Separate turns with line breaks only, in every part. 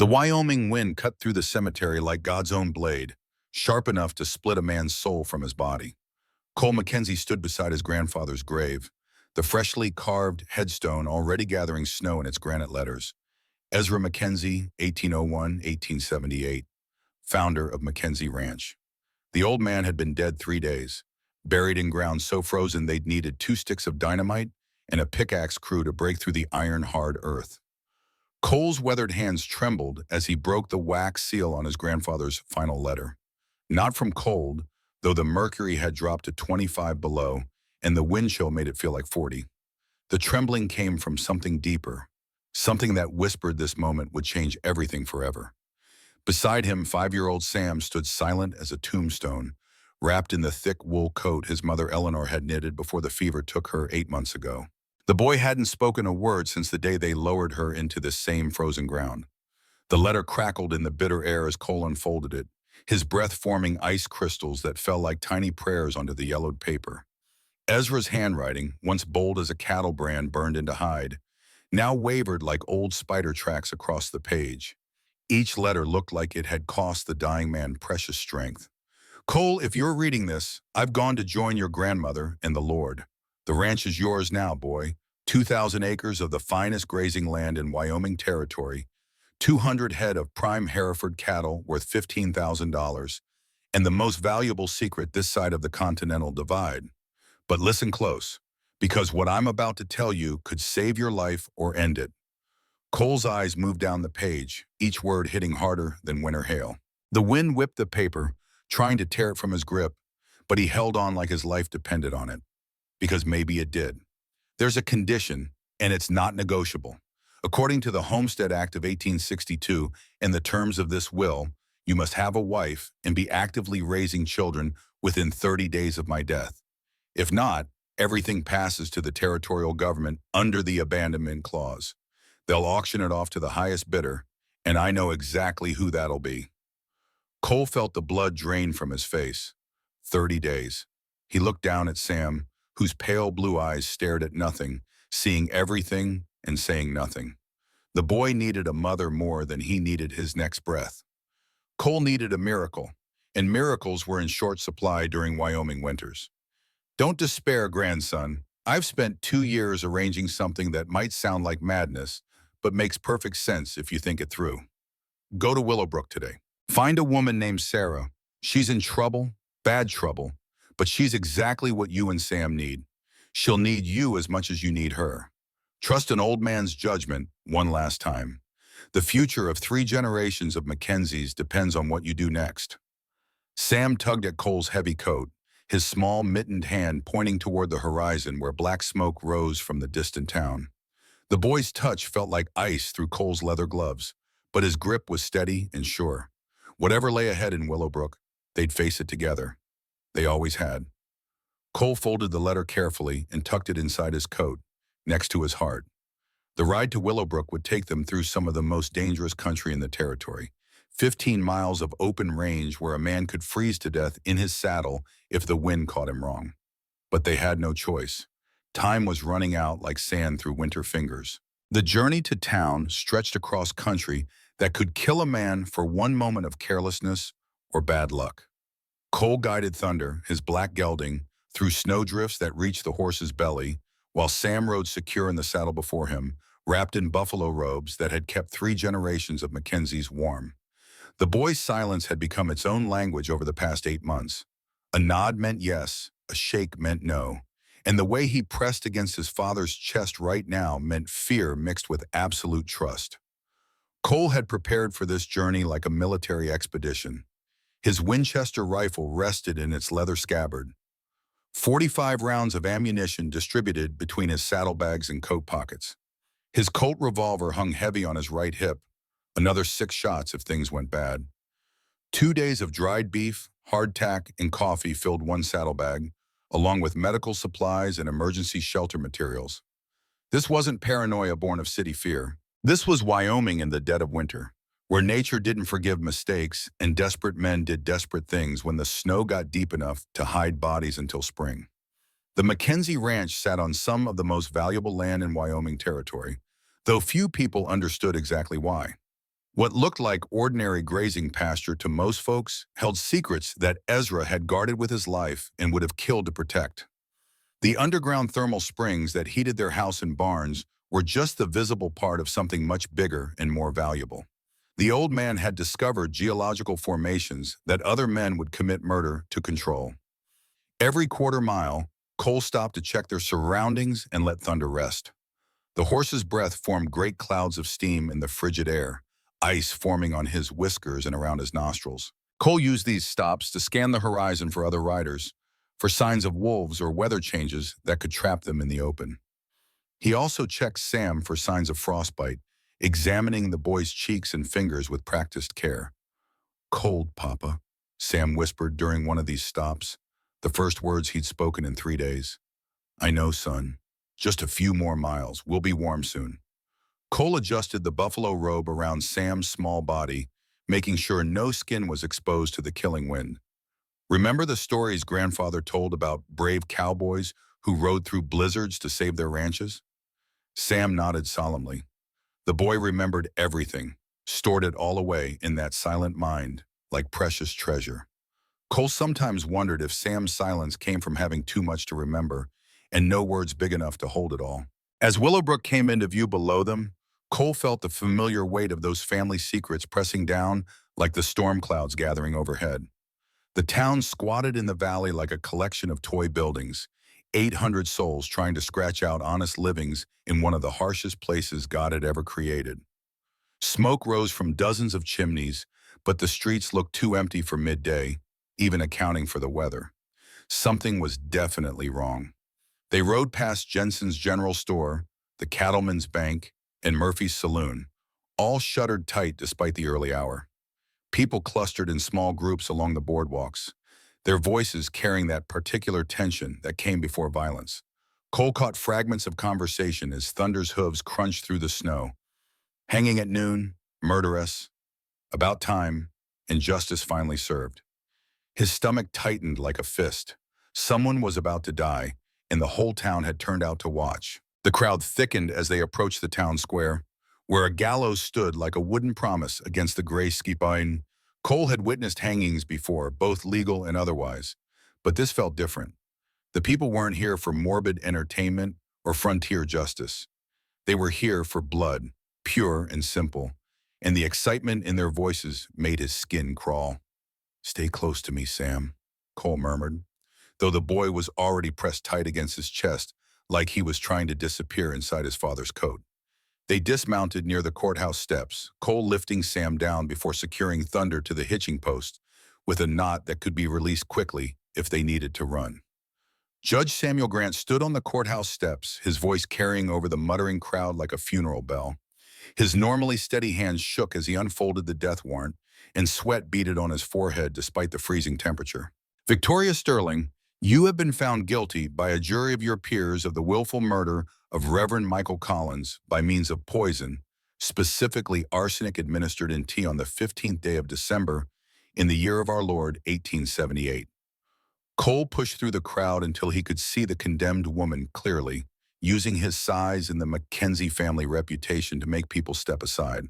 The Wyoming wind cut through the cemetery like God's own blade, sharp enough to split a man's soul from his body. Cole Mackenzie stood beside his grandfather's grave, the freshly carved headstone already gathering snow in its granite letters. Ezra Mackenzie, 1801-1878, founder of Mackenzie Ranch. The old man had been dead 3 days, buried in ground so frozen they'd needed 2 sticks of dynamite and a pickaxe crew to break through the iron-hard earth. Cole's weathered hands trembled as he broke the wax seal on his grandfather's final letter. Not from cold, though the mercury had dropped to 25 below, and the wind chill made it feel like 40. The trembling came from something deeper, something that whispered this moment would change everything forever. Beside him, 5-year-old Sam stood silent as a tombstone, wrapped in the thick wool coat his mother Eleanor had knitted before the fever took her 8 months ago. The boy hadn't spoken a word since the day they lowered her into this same frozen ground. The letter crackled in the bitter air as Cole unfolded it, his breath forming ice crystals that fell like tiny prayers onto the yellowed paper. Ezra's handwriting, once bold as a cattle brand burned into hide, now wavered like old spider tracks across the page. Each letter looked like it had cost the dying man precious strength. Cole, if you're reading this, I've gone to join your grandmother and the Lord. The ranch is yours now, boy. 2,000 acres of the finest grazing land in Wyoming territory, 200 head of prime Hereford cattle worth $15,000, and the most valuable secret this side of the Continental Divide. But listen close, because what I'm about to tell you could save your life or end it. Cole's eyes moved down the page, each word hitting harder than winter hail. The wind whipped the paper, trying to tear it from his grip, but he held on like his life depended on it. Because maybe it did. There's a condition, and it's not negotiable. According to the Homestead Act of 1862 and the terms of this will, you must have a wife and be actively raising children within 30 days of my death. If not, everything passes to the territorial government under the abandonment clause. They'll auction it off to the highest bidder, and I know exactly who that'll be. Cole felt the blood drain from his face. 30 days. He looked down at Sam, whose pale blue eyes stared at nothing, seeing everything and saying nothing. The boy needed a mother more than he needed his next breath. Cole needed a miracle, and miracles were in short supply during Wyoming winters. Don't despair, grandson. I've spent 2 years arranging something that might sound like madness, but makes perfect sense if you think it through. Go to Willowbrook today. Find a woman named Sarah. She's in trouble, bad trouble, but she's exactly what you and Sam need. She'll need you as much as you need her. Trust an old man's judgment one last time. The future of 3 generations of Mackenzies depends on what you do next. Sam tugged at Cole's heavy coat, his small mittened hand pointing toward the horizon where black smoke rose from the distant town. The boy's touch felt like ice through Cole's leather gloves, but his grip was steady and sure. Whatever lay ahead in Willowbrook, they'd face it together. They always had. Cole folded the letter carefully and tucked it inside his coat, next to his heart. The ride to Willowbrook would take them through some of the most dangerous country in the territory, 15 miles of open range where a man could freeze to death in his saddle if the wind caught him wrong. But they had no choice. Time was running out like sand through winter fingers. The journey to town stretched across country that could kill a man for one moment of carelessness or bad luck. Cole guided Thunder, his black gelding, through snowdrifts that reached the horse's belly, while Sam rode secure in the saddle before him, wrapped in buffalo robes that had kept 3 generations of Mackenzies warm. The boy's silence had become its own language over the past 8 months. A nod meant yes, a shake meant no, and the way he pressed against his father's chest right now meant fear mixed with absolute trust. Cole had prepared for this journey like a military expedition. His Winchester rifle rested in its leather scabbard. 45 rounds of ammunition distributed between his saddlebags and coat pockets. His Colt revolver hung heavy on his right hip, another 6 shots if things went bad. 2 days of dried beef, hardtack, and coffee filled one saddlebag, along with medical supplies and emergency shelter materials. This wasn't paranoia born of city fear. This was Wyoming in the dead of winter, where nature didn't forgive mistakes and desperate men did desperate things when the snow got deep enough to hide bodies until spring. The Mackenzie Ranch sat on some of the most valuable land in Wyoming territory, though few people understood exactly why. What looked like ordinary grazing pasture to most folks held secrets that Ezra had guarded with his life and would have killed to protect. The underground thermal springs that heated their house and barns were just the visible part of something much bigger and more valuable. The old man had discovered geological formations that other men would commit murder to control. Every quarter mile, Cole stopped to check their surroundings and let Thunder rest. The horse's breath formed great clouds of steam in the frigid air, ice forming on his whiskers and around his nostrils. Cole used these stops to scan the horizon for other riders, for signs of wolves or weather changes that could trap them in the open. He also checked Sam for signs of frostbite, examining the boy's cheeks and fingers with practiced care. "Cold, Papa," Sam whispered during one of these stops, the first words he'd spoken in 3 days. "I know, son. Just a few more miles. We'll be warm soon." Cole adjusted the buffalo robe around Sam's small body, making sure no skin was exposed to the killing wind. "Remember the stories grandfather told about brave cowboys who rode through blizzards to save their ranches?" Sam nodded solemnly. The boy remembered everything, stored it all away in that silent mind, like precious treasure. Cole sometimes wondered if Sam's silence came from having too much to remember and no words big enough to hold it all. As Willowbrook came into view below them, Cole felt the familiar weight of those family secrets pressing down like the storm clouds gathering overhead. The town squatted in the valley like a collection of toy buildings, 800 souls trying to scratch out honest livings in one of the harshest places God had ever created. Smoke rose from dozens of chimneys, but the streets looked too empty for midday, even accounting for the weather. Something was definitely wrong. They rode past Jensen's General Store, the Cattleman's Bank, and Murphy's Saloon, all shuttered tight despite the early hour. People clustered in small groups along the boardwalks, their voices carrying that particular tension that came before violence. Cole caught fragments of conversation as Thunder's hooves crunched through the snow. "Hanging at noon, murderess, about time, and justice finally served." His stomach tightened like a fist. Someone was about to die, and the whole town had turned out to watch. The crowd thickened as they approached the town square, where a gallows stood like a wooden promise against the gray skipine. Cole had witnessed hangings before, both legal and otherwise, but this felt different. The people weren't here for morbid entertainment or frontier justice. They were here for blood, pure and simple, and the excitement in their voices made his skin crawl. "Stay close to me, Sam," Cole murmured, though the boy was already pressed tight against his chest like he was trying to disappear inside his father's coat. They dismounted near the courthouse steps, Cole lifting Sam down before securing Thunder to the hitching post with a knot that could be released quickly if they needed to run. Judge Samuel Grant stood on the courthouse steps, his voice carrying over the muttering crowd like a funeral bell. His normally steady hands shook as he unfolded the death warrant, and sweat beaded on his forehead despite the freezing temperature. "Victoria Sterling, you have been found guilty by a jury of your peers of the willful murder of Reverend Michael Collins by means of poison, specifically arsenic administered in tea on the 15th day of December in the year of our Lord, 1878. Cole pushed through the crowd until he could see the condemned woman clearly, using his size and the Mackenzie family reputation to make people step aside.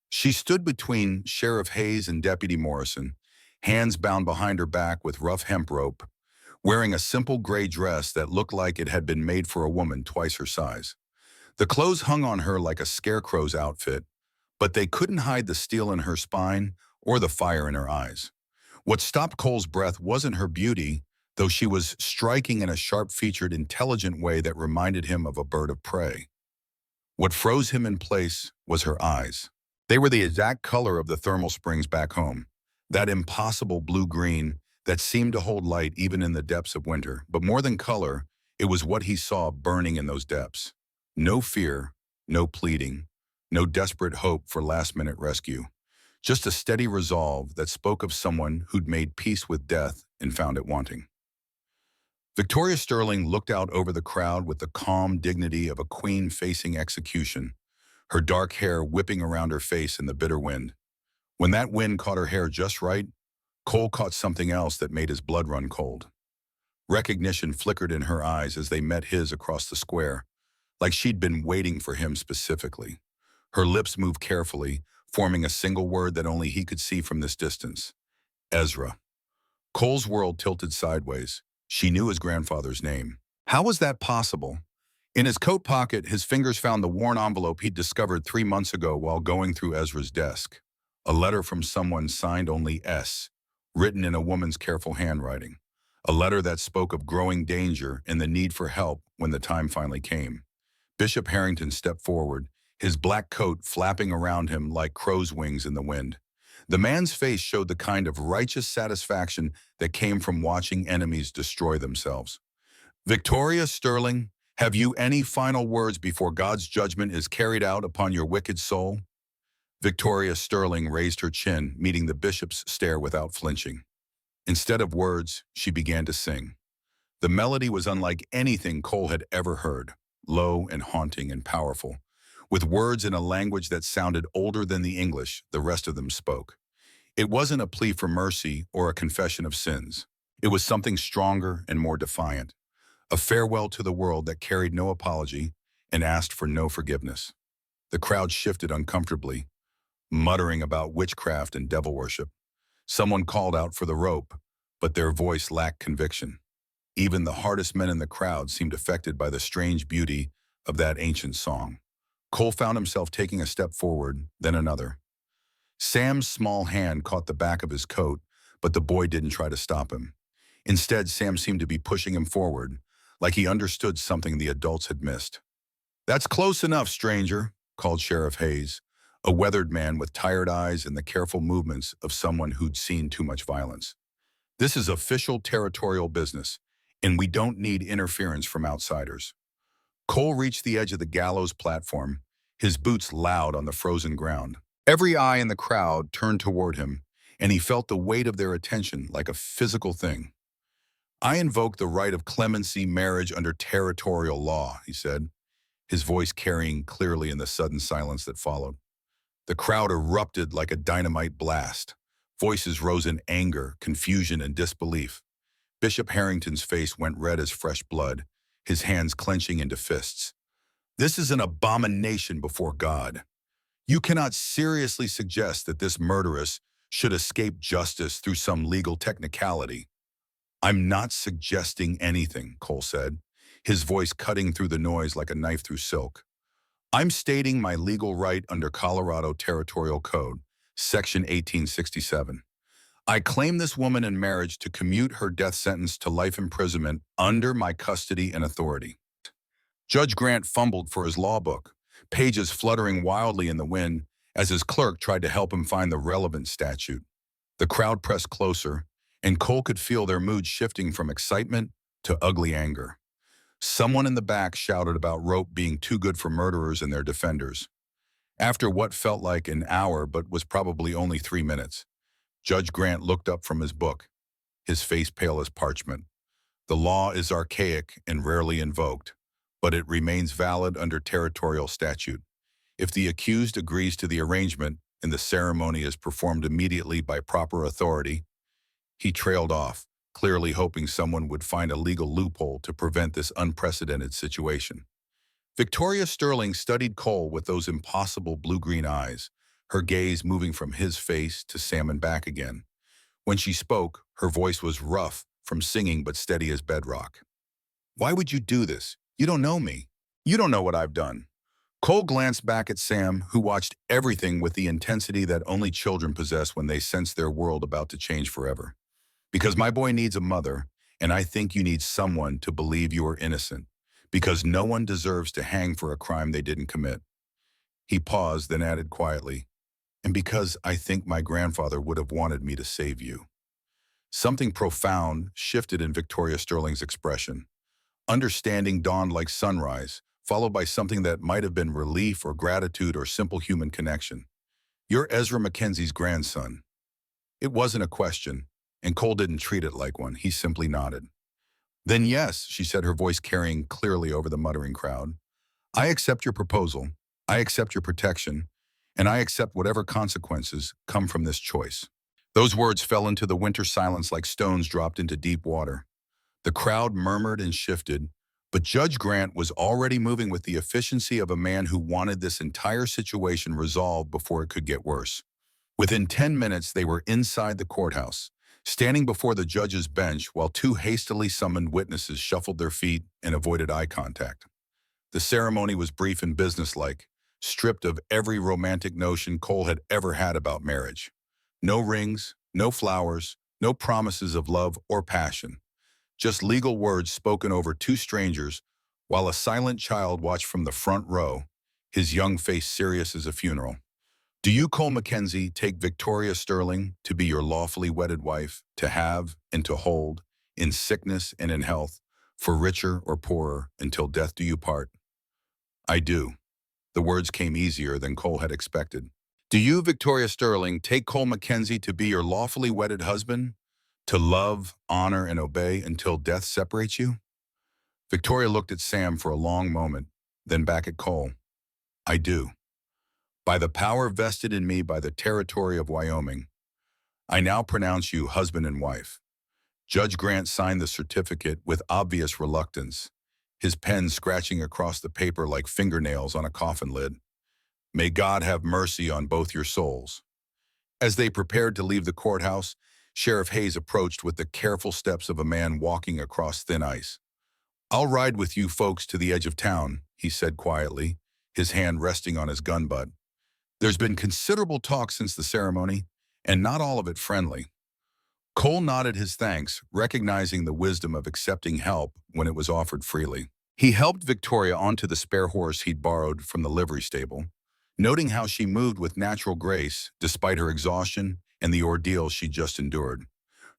She stood between Sheriff Hayes and Deputy Morrison, hands bound behind her back with rough hemp rope, wearing a simple gray dress that looked like it had been made for a woman twice her size. The clothes hung on her like a scarecrow's outfit, but they couldn't hide the steel in her spine or the fire in her eyes. What stopped Cole's breath wasn't her beauty, though she was striking in a sharp-featured, intelligent way that reminded him of a bird of prey. What froze him in place was her eyes. They were the exact color of the thermal springs back home, that impossible blue-green that seemed to hold light even in the depths of winter. But more than color, it was what he saw burning in those depths. No fear, no pleading, no desperate hope for last-minute rescue. Just a steady resolve that spoke of someone who'd made peace with death and found it wanting. Victoria Sterling looked out over the crowd with the calm dignity of a queen facing execution, her dark hair whipping around her face in the bitter wind. When that wind caught her hair just right, Cole caught something else that made his blood run cold. Recognition flickered in her eyes as they met his across the square, like she'd been waiting for him specifically. Her lips moved carefully, forming a single word that only he could see from this distance. Ezra. Cole's world tilted sideways. She knew his grandfather's name. How was that possible? In his coat pocket, his fingers found the worn envelope he'd discovered 3 months ago while going through Ezra's desk. A letter from someone signed only S, written in a woman's careful handwriting. A letter that spoke of growing danger and the need for help when the time finally came. Bishop Harrington stepped forward, his black coat flapping around him like crow's wings in the wind. The man's face showed the kind of righteous satisfaction that came from watching enemies destroy themselves. Victoria Sterling, have you any final words before God's judgment is carried out upon your wicked soul? Victoria Sterling raised her chin, meeting the bishop's stare without flinching. Instead of words, she began to sing. The melody was unlike anything Cole had ever heard, low and haunting and powerful, with words in a language that sounded older than the English the rest of them spoke. It wasn't a plea for mercy or a confession of sins. It was something stronger and more defiant, a farewell to the world that carried no apology and asked for no forgiveness. The crowd shifted uncomfortably, muttering about witchcraft and devil worship. Someone called out for the rope, but their voice lacked conviction. Even the hardest men in the crowd seemed affected by the strange beauty of that ancient song. Cole found himself taking a step forward, then another. Sam's small hand caught the back of his coat, but the boy didn't try to stop him. Instead, Sam seemed to be pushing him forward, like he understood something the adults had missed. "That's close enough, stranger," called Sheriff Hayes, a weathered man with tired eyes and the careful movements of someone who'd seen too much violence. "This is official territorial business, and we don't need interference from outsiders." Cole reached the edge of the gallows platform, his boots loud on the frozen ground. Every eye in the crowd turned toward him, and he felt the weight of their attention like a physical thing. "I invoke the right of clemency marriage under territorial law," he said, his voice carrying clearly in the sudden silence that followed. The crowd erupted like a dynamite blast. Voices rose in anger, confusion, and disbelief. Bishop Harrington's face went red as fresh blood, his hands clenching into fists. "This is an abomination before God. You cannot seriously suggest that this murderess should escape justice through some legal technicality." "I'm not suggesting anything," Cole said, his voice cutting through the noise like a knife through silk. "I'm stating my legal right under Colorado Territorial Code, Section 1867. I claim this woman in marriage to commute her death sentence to life imprisonment under my custody and authority." Judge Grant fumbled for his law book, pages fluttering wildly in the wind as his clerk tried to help him find the relevant statute. The crowd pressed closer, and Cole could feel their mood shifting from excitement to ugly anger. Someone in the back shouted about rope being too good for murderers and their defenders. After what felt like an hour but was probably only 3 minutes, Judge Grant looked up from his book, his face pale as parchment. "The law is archaic and rarely invoked, but it remains valid under territorial statute. If the accused agrees to the arrangement and the ceremony is performed immediately by proper authority." He trailed off, clearly hoping someone would find a legal loophole to prevent this unprecedented situation. Victoria Sterling studied Cole with those impossible blue-green eyes, her gaze moving from his face to Sam and back again. When she spoke, her voice was rough from singing but steady as bedrock. "Why would you do this? You don't know me. You don't know what I've done." Cole glanced back at Sam, who watched everything with the intensity that only children possess when they sense their world about to change forever. "Because my boy needs a mother, and I think you need someone to believe you are innocent, because no one deserves to hang for a crime they didn't commit." He paused, then added quietly, "And because I think my grandfather would have wanted me to save you." Something profound shifted in Victoria Sterling's expression. Understanding dawned like sunrise, followed by something that might have been relief or gratitude or simple human connection. "You're Ezra Mackenzie's grandson." It wasn't a question, and Cole didn't treat it like one. He simply nodded. "Then yes," she said, her voice carrying clearly over the muttering crowd. "I accept your proposal, I accept your protection, and I accept whatever consequences come from this choice." Those words fell into the winter silence like stones dropped into deep water. The crowd murmured and shifted, But Judge Grant was already moving with the efficiency of a man who wanted this entire situation resolved before it could get worse. Within 10 minutes, they were inside the courthouse, standing before the judge's bench while two hastily summoned witnesses shuffled their feet and avoided eye contact. The ceremony was brief and businesslike, stripped of every romantic notion Cole had ever had about marriage. No rings, no flowers, no promises of love or passion. Just legal words spoken over two strangers while a silent child watched from the front row, his young face serious as a funeral. Do you, Cole Mackenzie, take Victoria Sterling to be your lawfully wedded wife, to have and to hold, in sickness and in health, for richer or poorer, until death do you part? I do. The words came easier than Cole had expected. Do you, Victoria Sterling, take Cole Mackenzie to be your lawfully wedded husband, to love, honor, and obey until death separates you? Victoria looked at Sam for a long moment, then back at Cole. I do. By the power vested in me by the territory of Wyoming, I now pronounce you husband and wife. Judge Grant signed the certificate with obvious reluctance, his pen scratching across the paper like fingernails on a coffin lid. May God have mercy on both your souls. As they prepared to leave the courthouse, Sheriff Hayes approached with the careful steps of a man walking across thin ice. I'll ride with you folks to the edge of town, he said quietly, his hand resting on his gun butt. There's been considerable talk since the ceremony, and not all of it friendly. Cole nodded his thanks, recognizing the wisdom of accepting help when it was offered freely. He helped Victoria onto the spare horse he'd borrowed from the livery stable, noting how she moved with natural grace despite her exhaustion and the ordeal she'd just endured.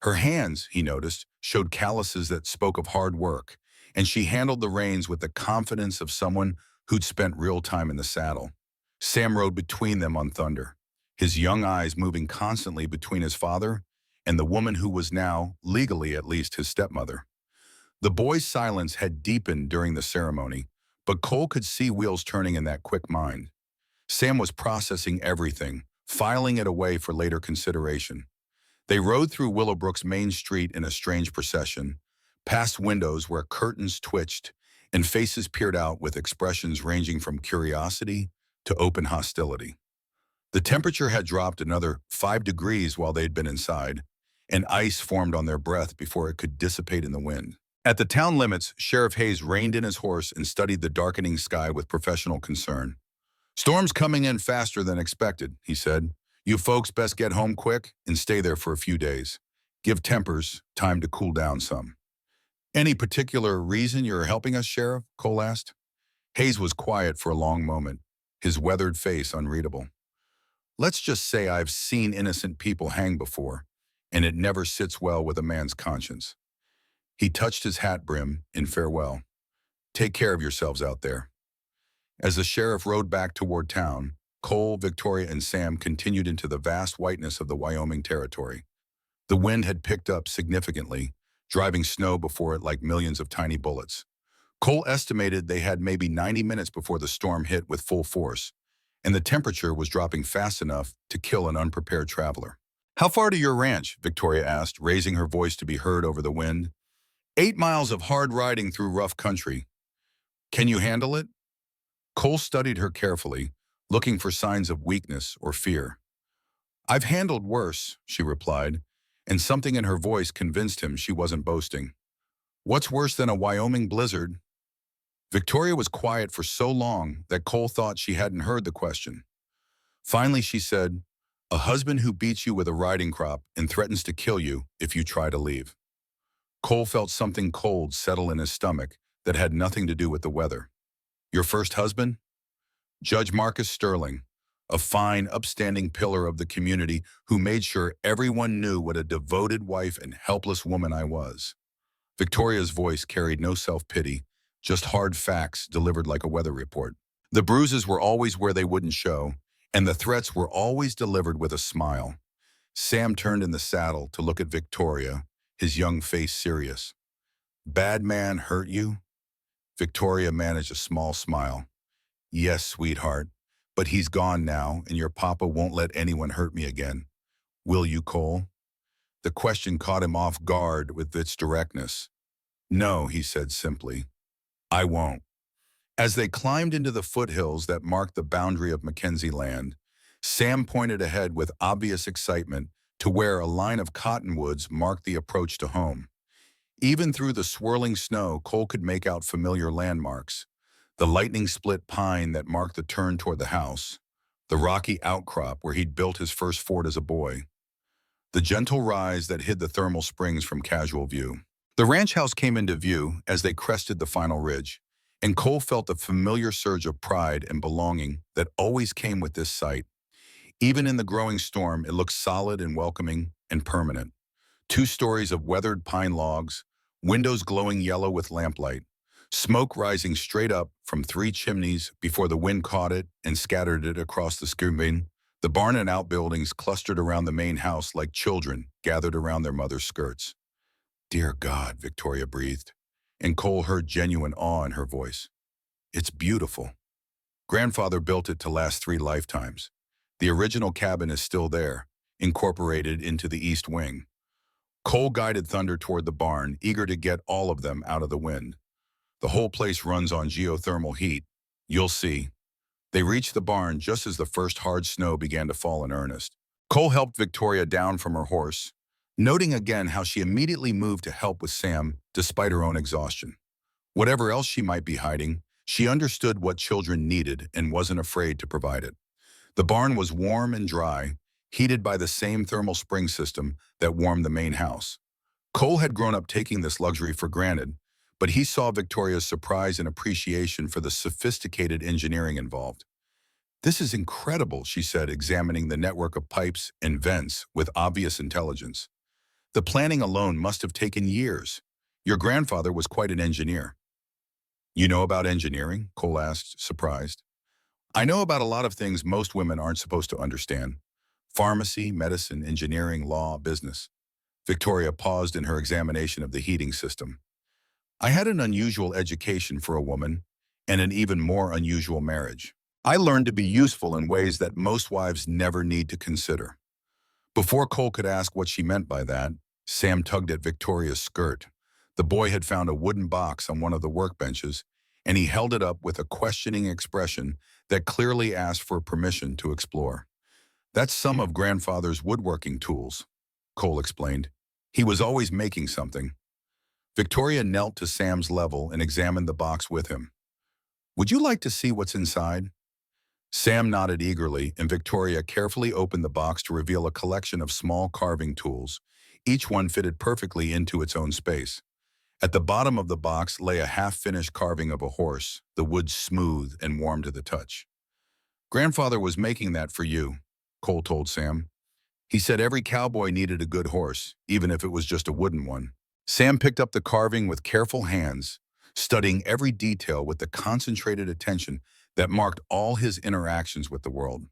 Her hands, he noticed, showed calluses that spoke of hard work, and she handled the reins with the confidence of someone who'd spent real time in the saddle. Sam rode between them on Thunder, his young eyes moving constantly between his father and the woman who was now, legally at least, his stepmother. The boy's silence had deepened during the ceremony, but Cole could see wheels turning in that quick mind. Sam was processing everything, filing it away for later consideration. They rode through Willowbrook's main street in a strange procession, past windows where curtains twitched and faces peered out with expressions ranging from curiosity to open hostility. The temperature had dropped another 5 degrees while they'd been inside, and ice formed on their breath before it could dissipate in the wind. At the town limits, Sheriff Hayes reined in his horse and studied the darkening sky with professional concern. Storm's coming in faster than expected, he said. You folks best get home quick and stay there for a few days. Give tempers time to cool down some. Any particular reason you're helping us, Sheriff? Cole asked. Hayes was quiet for a long moment, his weathered face unreadable. Let's just say I've seen innocent people hang before, and it never sits well with a man's conscience. He touched his hat brim in farewell. Take care of yourselves out there. As the sheriff rode back toward town, Cole, Victoria, and Sam continued into the vast whiteness of the Wyoming territory. The wind had picked up significantly, driving snow before it like millions of tiny bullets. Cole estimated they had maybe 90 minutes before the storm hit with full force, and the temperature was dropping fast enough to kill an unprepared traveler. How far to your ranch? Victoria asked, raising her voice to be heard over the wind. 8 miles of hard riding through rough country. Can you handle it? Cole studied her carefully, looking for signs of weakness or fear. I've handled worse, she replied, and something in her voice convinced him she wasn't boasting. What's worse than a Wyoming blizzard? Victoria was quiet for so long that Cole thought she hadn't heard the question. Finally, she said, a husband who beats you with a riding crop and threatens to kill you if you try to leave. Cole felt something cold settle in his stomach that had nothing to do with the weather. Your first husband? Judge Marcus Sterling, a fine, upstanding pillar of the community who made sure everyone knew what a devoted wife and helpless woman I was. Victoria's voice carried no self-pity, just hard facts delivered like a weather report. The bruises were always where they wouldn't show, and the threats were always delivered with a smile. Sam turned in the saddle to look at Victoria, his young face serious. Bad man hurt you? Victoria managed a small smile. Yes, sweetheart, but he's gone now, and your papa won't let anyone hurt me again. Will you, Cole? The question caught him off guard with its directness. No, he said simply. I won't. As they climbed into the foothills that marked the boundary of Mackenzie land, Sam pointed ahead with obvious excitement to where a line of cottonwoods marked the approach to home. Even through the swirling snow, Cole could make out familiar landmarks. The lightning-split pine that marked the turn toward the house, the rocky outcrop where he'd built his first fort as a boy, the gentle rise that hid the thermal springs from casual view. The ranch house came into view as they crested the final ridge, and Cole felt the familiar surge of pride and belonging that always came with this sight. Even in the growing storm, it looked solid and welcoming and permanent. 2 stories of weathered pine logs, windows glowing yellow with lamplight, smoke rising straight up from 3 chimneys before the wind caught it and scattered it across the skirting. The barn and outbuildings clustered around the main house like children gathered around their mother's skirts. "Dear God," Victoria breathed, and Cole heard genuine awe in her voice. "It's beautiful. Grandfather built it to last 3 lifetimes. The original cabin is still there, incorporated into the east wing." Cole guided Thunder toward the barn, eager to get all of them out of the wind. "The whole place runs on geothermal heat. You'll see." They reached the barn just as the first hard snow began to fall in earnest. Cole helped Victoria down from her horse, noting again how she immediately moved to help with Sam despite her own exhaustion. Whatever else she might be hiding, she understood what children needed and wasn't afraid to provide it. The barn was warm and dry, heated by the same thermal spring system that warmed the main house. Cole had grown up taking this luxury for granted, but he saw Victoria's surprise and appreciation for the sophisticated engineering involved. "This is incredible," she said, examining the network of pipes and vents with obvious intelligence. "The planning alone must have taken years. Your grandfather was quite an engineer." "You know about engineering?" Cole asked, surprised. "I know about a lot of things most women aren't supposed to understand. Pharmacy, medicine, engineering, law, business." Victoria paused in her examination of the heating system. "I had an unusual education for a woman, and an even more unusual marriage. I learned to be useful in ways that most wives never need to consider." Before Cole could ask what she meant by that, Sam tugged at Victoria's skirt. The boy had found a wooden box on one of the workbenches, and he held it up with a questioning expression that clearly asked for permission to explore. "That's some of Grandfather's woodworking tools," Cole explained. "He was always making something." Victoria knelt to Sam's level and examined the box with him. "Would you like to see what's inside?" Sam nodded eagerly, and Victoria carefully opened the box to reveal a collection of small carving tools. Each one fitted perfectly into its own space. At the bottom of the box lay a half-finished carving of a horse, the wood smooth and warm to the touch. "Grandfather was making that for you," Cole told Sam. "He said every cowboy needed a good horse, even if it was just a wooden one." Sam picked up the carving with careful hands, studying every detail with the concentrated attention that marked all his interactions with the world.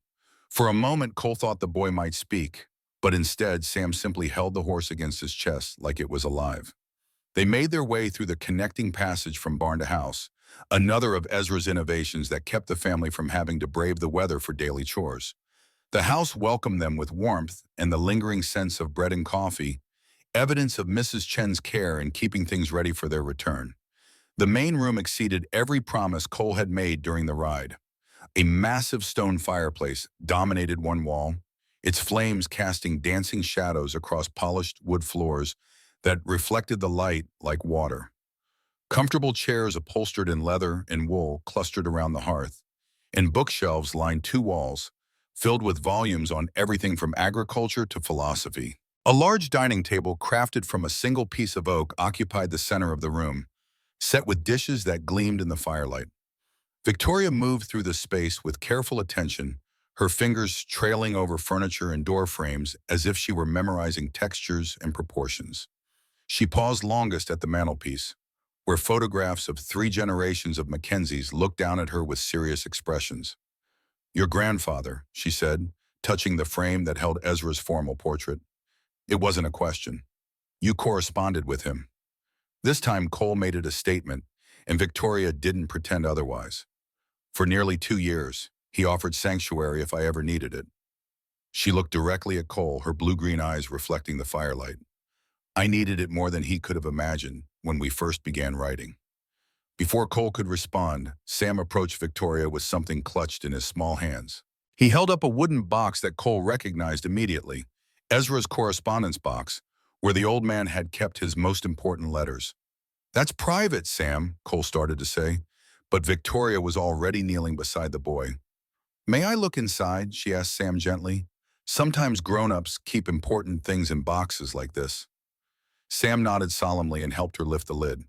For a moment, Cole thought the boy might speak, but instead, Sam simply held the horse against his chest like it was alive. They made their way through the connecting passage from barn to house, another of Ezra's innovations that kept the family from having to brave the weather for daily chores. The house welcomed them with warmth and the lingering sense of bread and coffee, evidence of Mrs. Chen's care in keeping things ready for their return. The main room exceeded every promise Cole had made during the ride. A massive stone fireplace dominated one wall, its flames casting dancing shadows across polished wood floors that reflected the light like water. Comfortable chairs upholstered in leather and wool clustered around the hearth, and bookshelves lined 2 walls, filled with volumes on everything from agriculture to philosophy. A large dining table crafted from a single piece of oak occupied the center of the room, set with dishes that gleamed in the firelight. Victoria moved through the space with careful attention, her fingers trailing over furniture and door frames as if she were memorizing textures and proportions. She paused longest at the mantelpiece, where photographs of 3 generations of Mackenzies looked down at her with serious expressions. "Your grandfather," she said, touching the frame that held Ezra's formal portrait. It wasn't a question. "You corresponded with him." This time Cole made it a statement, and Victoria didn't pretend otherwise. "For nearly 2 years, he offered sanctuary if I ever needed it." She looked directly at Cole, her blue-green eyes reflecting the firelight. "I needed it more than he could have imagined when we first began writing." Before Cole could respond, Sam approached Victoria with something clutched in his small hands. He held up a wooden box that Cole recognized immediately, Ezra's correspondence box, where the old man had kept his most important letters. "That's private, Sam," Cole started to say, but Victoria was already kneeling beside the boy. "May I look inside?" she asked Sam gently. "Sometimes grown-ups keep important things in boxes like this." Sam nodded solemnly and helped her lift the lid.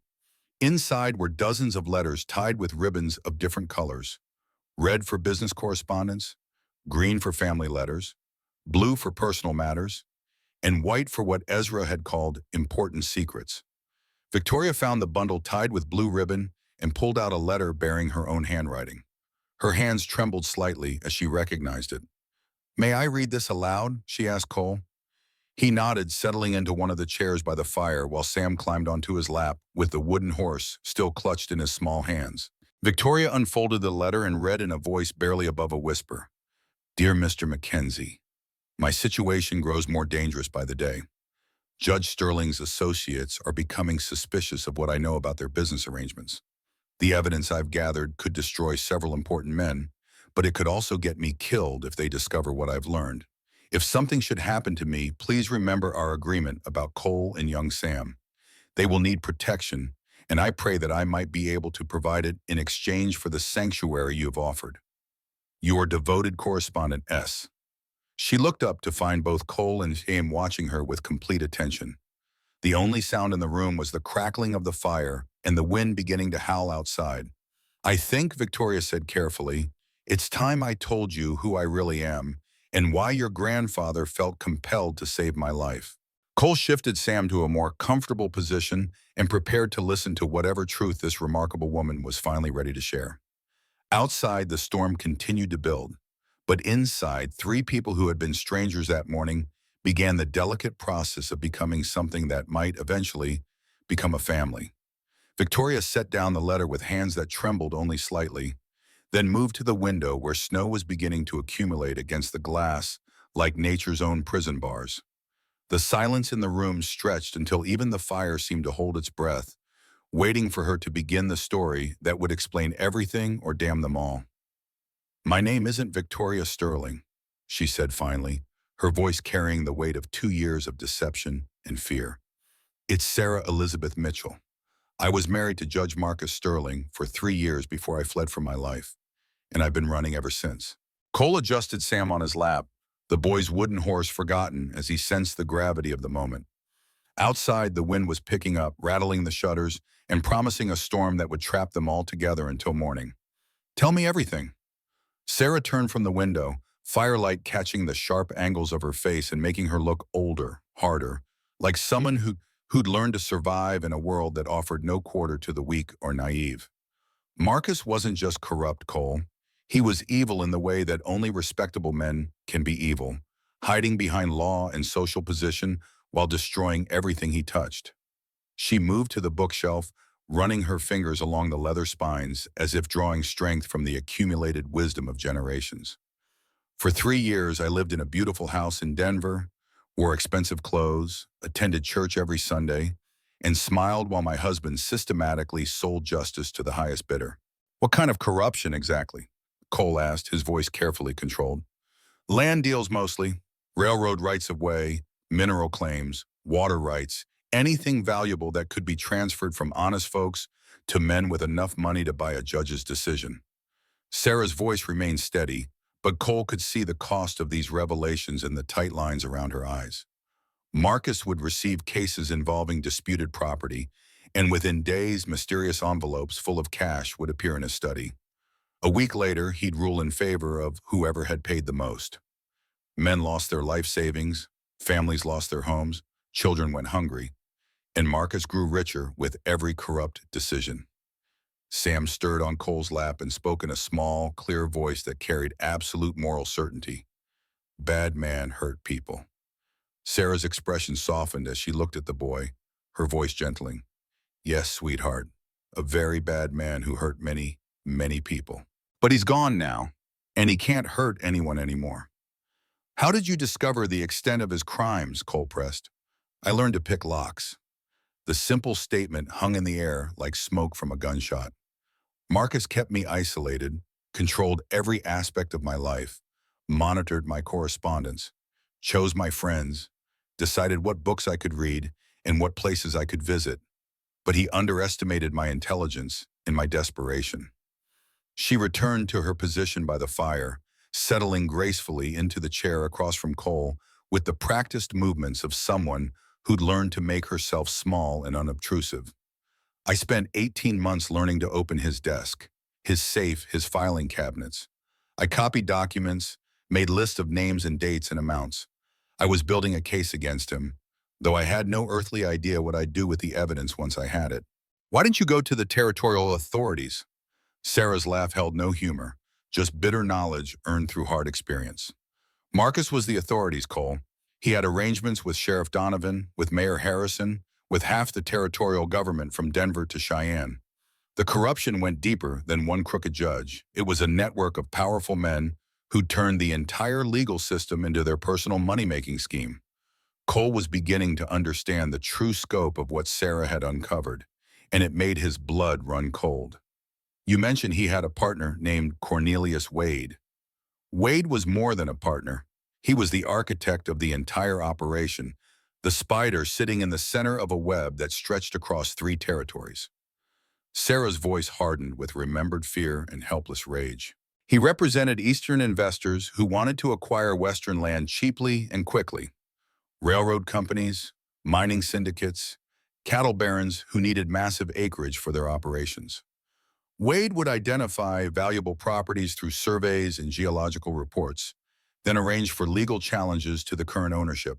Inside were dozens of letters tied with ribbons of different colors: red for business correspondence, green for family letters, blue for personal matters, and white for what Ezra had called important secrets. Victoria found the bundle tied with blue ribbon and pulled out a letter bearing her own handwriting. Her hands trembled slightly as she recognized it. "May I read this aloud?" she asked Cole. He nodded, settling into one of the chairs by the fire while Sam climbed onto his lap with the wooden horse still clutched in his small hands. Victoria unfolded the letter and read in a voice barely above a whisper. "Dear Mr. Mackenzie, my situation grows more dangerous by the day. Judge Sterling's associates are becoming suspicious of what I know about their business arrangements. The evidence I've gathered could destroy several important men, but it could also get me killed if they discover what I've learned. If something should happen to me, please remember our agreement about Cole and young Sam. They will need protection, and I pray that I might be able to provide it in exchange for the sanctuary you have offered. Your devoted correspondent, S." She looked up to find both Cole and Sam watching her with complete attention. The only sound in the room was the crackling of the fire and the wind beginning to howl outside. "I think," Victoria said carefully, "it's time I told you who I really am and why your grandfather felt compelled to save my life." Cole shifted Sam to a more comfortable position and prepared to listen to whatever truth this remarkable woman was finally ready to share. Outside, the storm continued to build, but inside, three people who had been strangers that morning began the delicate process of becoming something that might eventually become a family. Victoria set down the letter with hands that trembled only slightly, then moved to the window where snow was beginning to accumulate against the glass like nature's own prison bars. The silence in the room stretched until even the fire seemed to hold its breath, waiting for her to begin the story that would explain everything or damn them all. "My name isn't Victoria Sterling," she said finally, her voice carrying the weight of 2 years of deception and fear. "It's Sarah Elizabeth Mitchell. I was married to Judge Marcus Sterling for 3 years before I fled for my life, and I've been running ever since." Cole adjusted Sam on his lap, the boy's wooden horse forgotten as he sensed the gravity of the moment. Outside, the wind was picking up, rattling the shutters, and promising a storm that would trap them all together until morning. "Tell me everything." Sarah turned from the window, firelight catching the sharp angles of her face and making her look older, harder, like someone who'd learned to survive in a world that offered no quarter to the weak or naive. "Marcus wasn't just corrupt, Cole. He was evil in the way that only respectable men can be evil, hiding behind law and social position while destroying everything he touched." She moved to the bookshelf, running her fingers along the leather spines as if drawing strength from the accumulated wisdom of generations. "For 3 years, I lived in a beautiful house in Denver, wore expensive clothes, attended church every Sunday, and smiled while my husband systematically sold justice to the highest bidder." "What kind of corruption exactly?" Cole asked, his voice carefully controlled. "Land deals mostly, railroad rights of way, mineral claims, water rights, anything valuable that could be transferred from honest folks to men with enough money to buy a judge's decision." Sarah's voice remained steady, but Cole could see the cost of these revelations in the tight lines around her eyes. Marcus would receive cases involving disputed property, and within days, mysterious envelopes full of cash would appear in his study. A week later, he'd rule in favor of whoever had paid the most. Men lost their life savings, families lost their homes, children went hungry, and Marcus grew richer with every corrupt decision. Sam stirred on Cole's lap and spoke in a small, clear voice that carried absolute moral certainty. "Bad man hurt people." Sarah's expression softened as she looked at the boy, her voice gentling. "Yes, sweetheart, a very bad man who hurt many, many people. But he's gone now, and he can't hurt anyone anymore." "How did you discover the extent of his crimes?" Cole pressed. "I learned to pick locks." The simple statement hung in the air like smoke from a gunshot. Marcus kept me isolated, controlled every aspect of my life, monitored my correspondence, chose my friends, decided what books I could read and what places I could visit. But he underestimated my intelligence and my desperation. She returned to her position by the fire, settling gracefully into the chair across from Cole with the practiced movements of someone who'd learned to make herself small and unobtrusive. I spent 18 months learning to open his desk, his safe, his filing cabinets. I copied documents, made lists of names and dates and amounts. I was building a case against him, though I had no earthly idea what I'd do with the evidence once I had it. Why didn't you go to the territorial authorities? Sarah's laugh held no humor, just bitter knowledge earned through hard experience. Marcus was the authorities, Cole. He had arrangements with Sheriff Donovan, with Mayor Harrison, with half the territorial government from Denver to Cheyenne. The corruption went deeper than one crooked judge. It was a network of powerful men who turned the entire legal system into their personal money-making scheme. Cole was beginning to understand the true scope of what Sarah had uncovered, and it made his blood run cold. You mentioned he had a partner named Cornelius Wade. Wade was more than a partner. He was the architect of the entire operation, the spider sitting in the center of a web that stretched across 3 territories. Sarah's voice hardened with remembered fear and helpless rage. He represented Eastern investors who wanted to acquire Western land cheaply and quickly. Railroad companies, mining syndicates, cattle barons who needed massive acreage for their operations. Wade would identify valuable properties through surveys and geological reports, then arrange for legal challenges to the current ownership.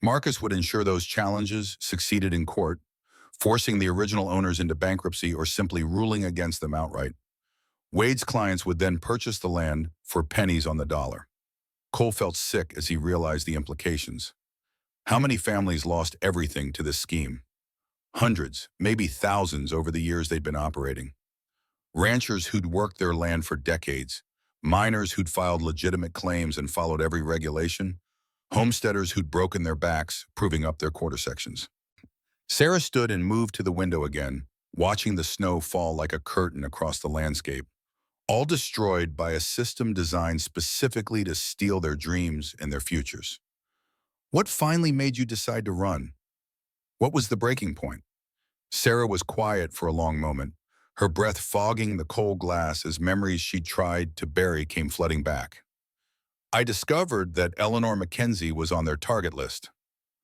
Marcus would ensure those challenges succeeded in court, forcing the original owners into bankruptcy or simply ruling against them outright. Wade's clients would then purchase the land for pennies on the dollar. Cole felt sick as he realized the implications. How many families lost everything to this scheme? Hundreds, maybe thousands over the years they'd been operating. Ranchers who'd worked their land for decades, miners who'd filed legitimate claims and followed every regulation, homesteaders who'd broken their backs, proving up their quarter sections. Sarah stood and moved to the window again, watching the snow fall like a curtain across the landscape, all destroyed by a system designed specifically to steal their dreams and their futures. What finally made you decide to run? What was the breaking point? Sarah was quiet for a long moment, her breath fogging the cold glass as memories she'd tried to bury came flooding back. I discovered that Eleanor Mackenzie was on their target list.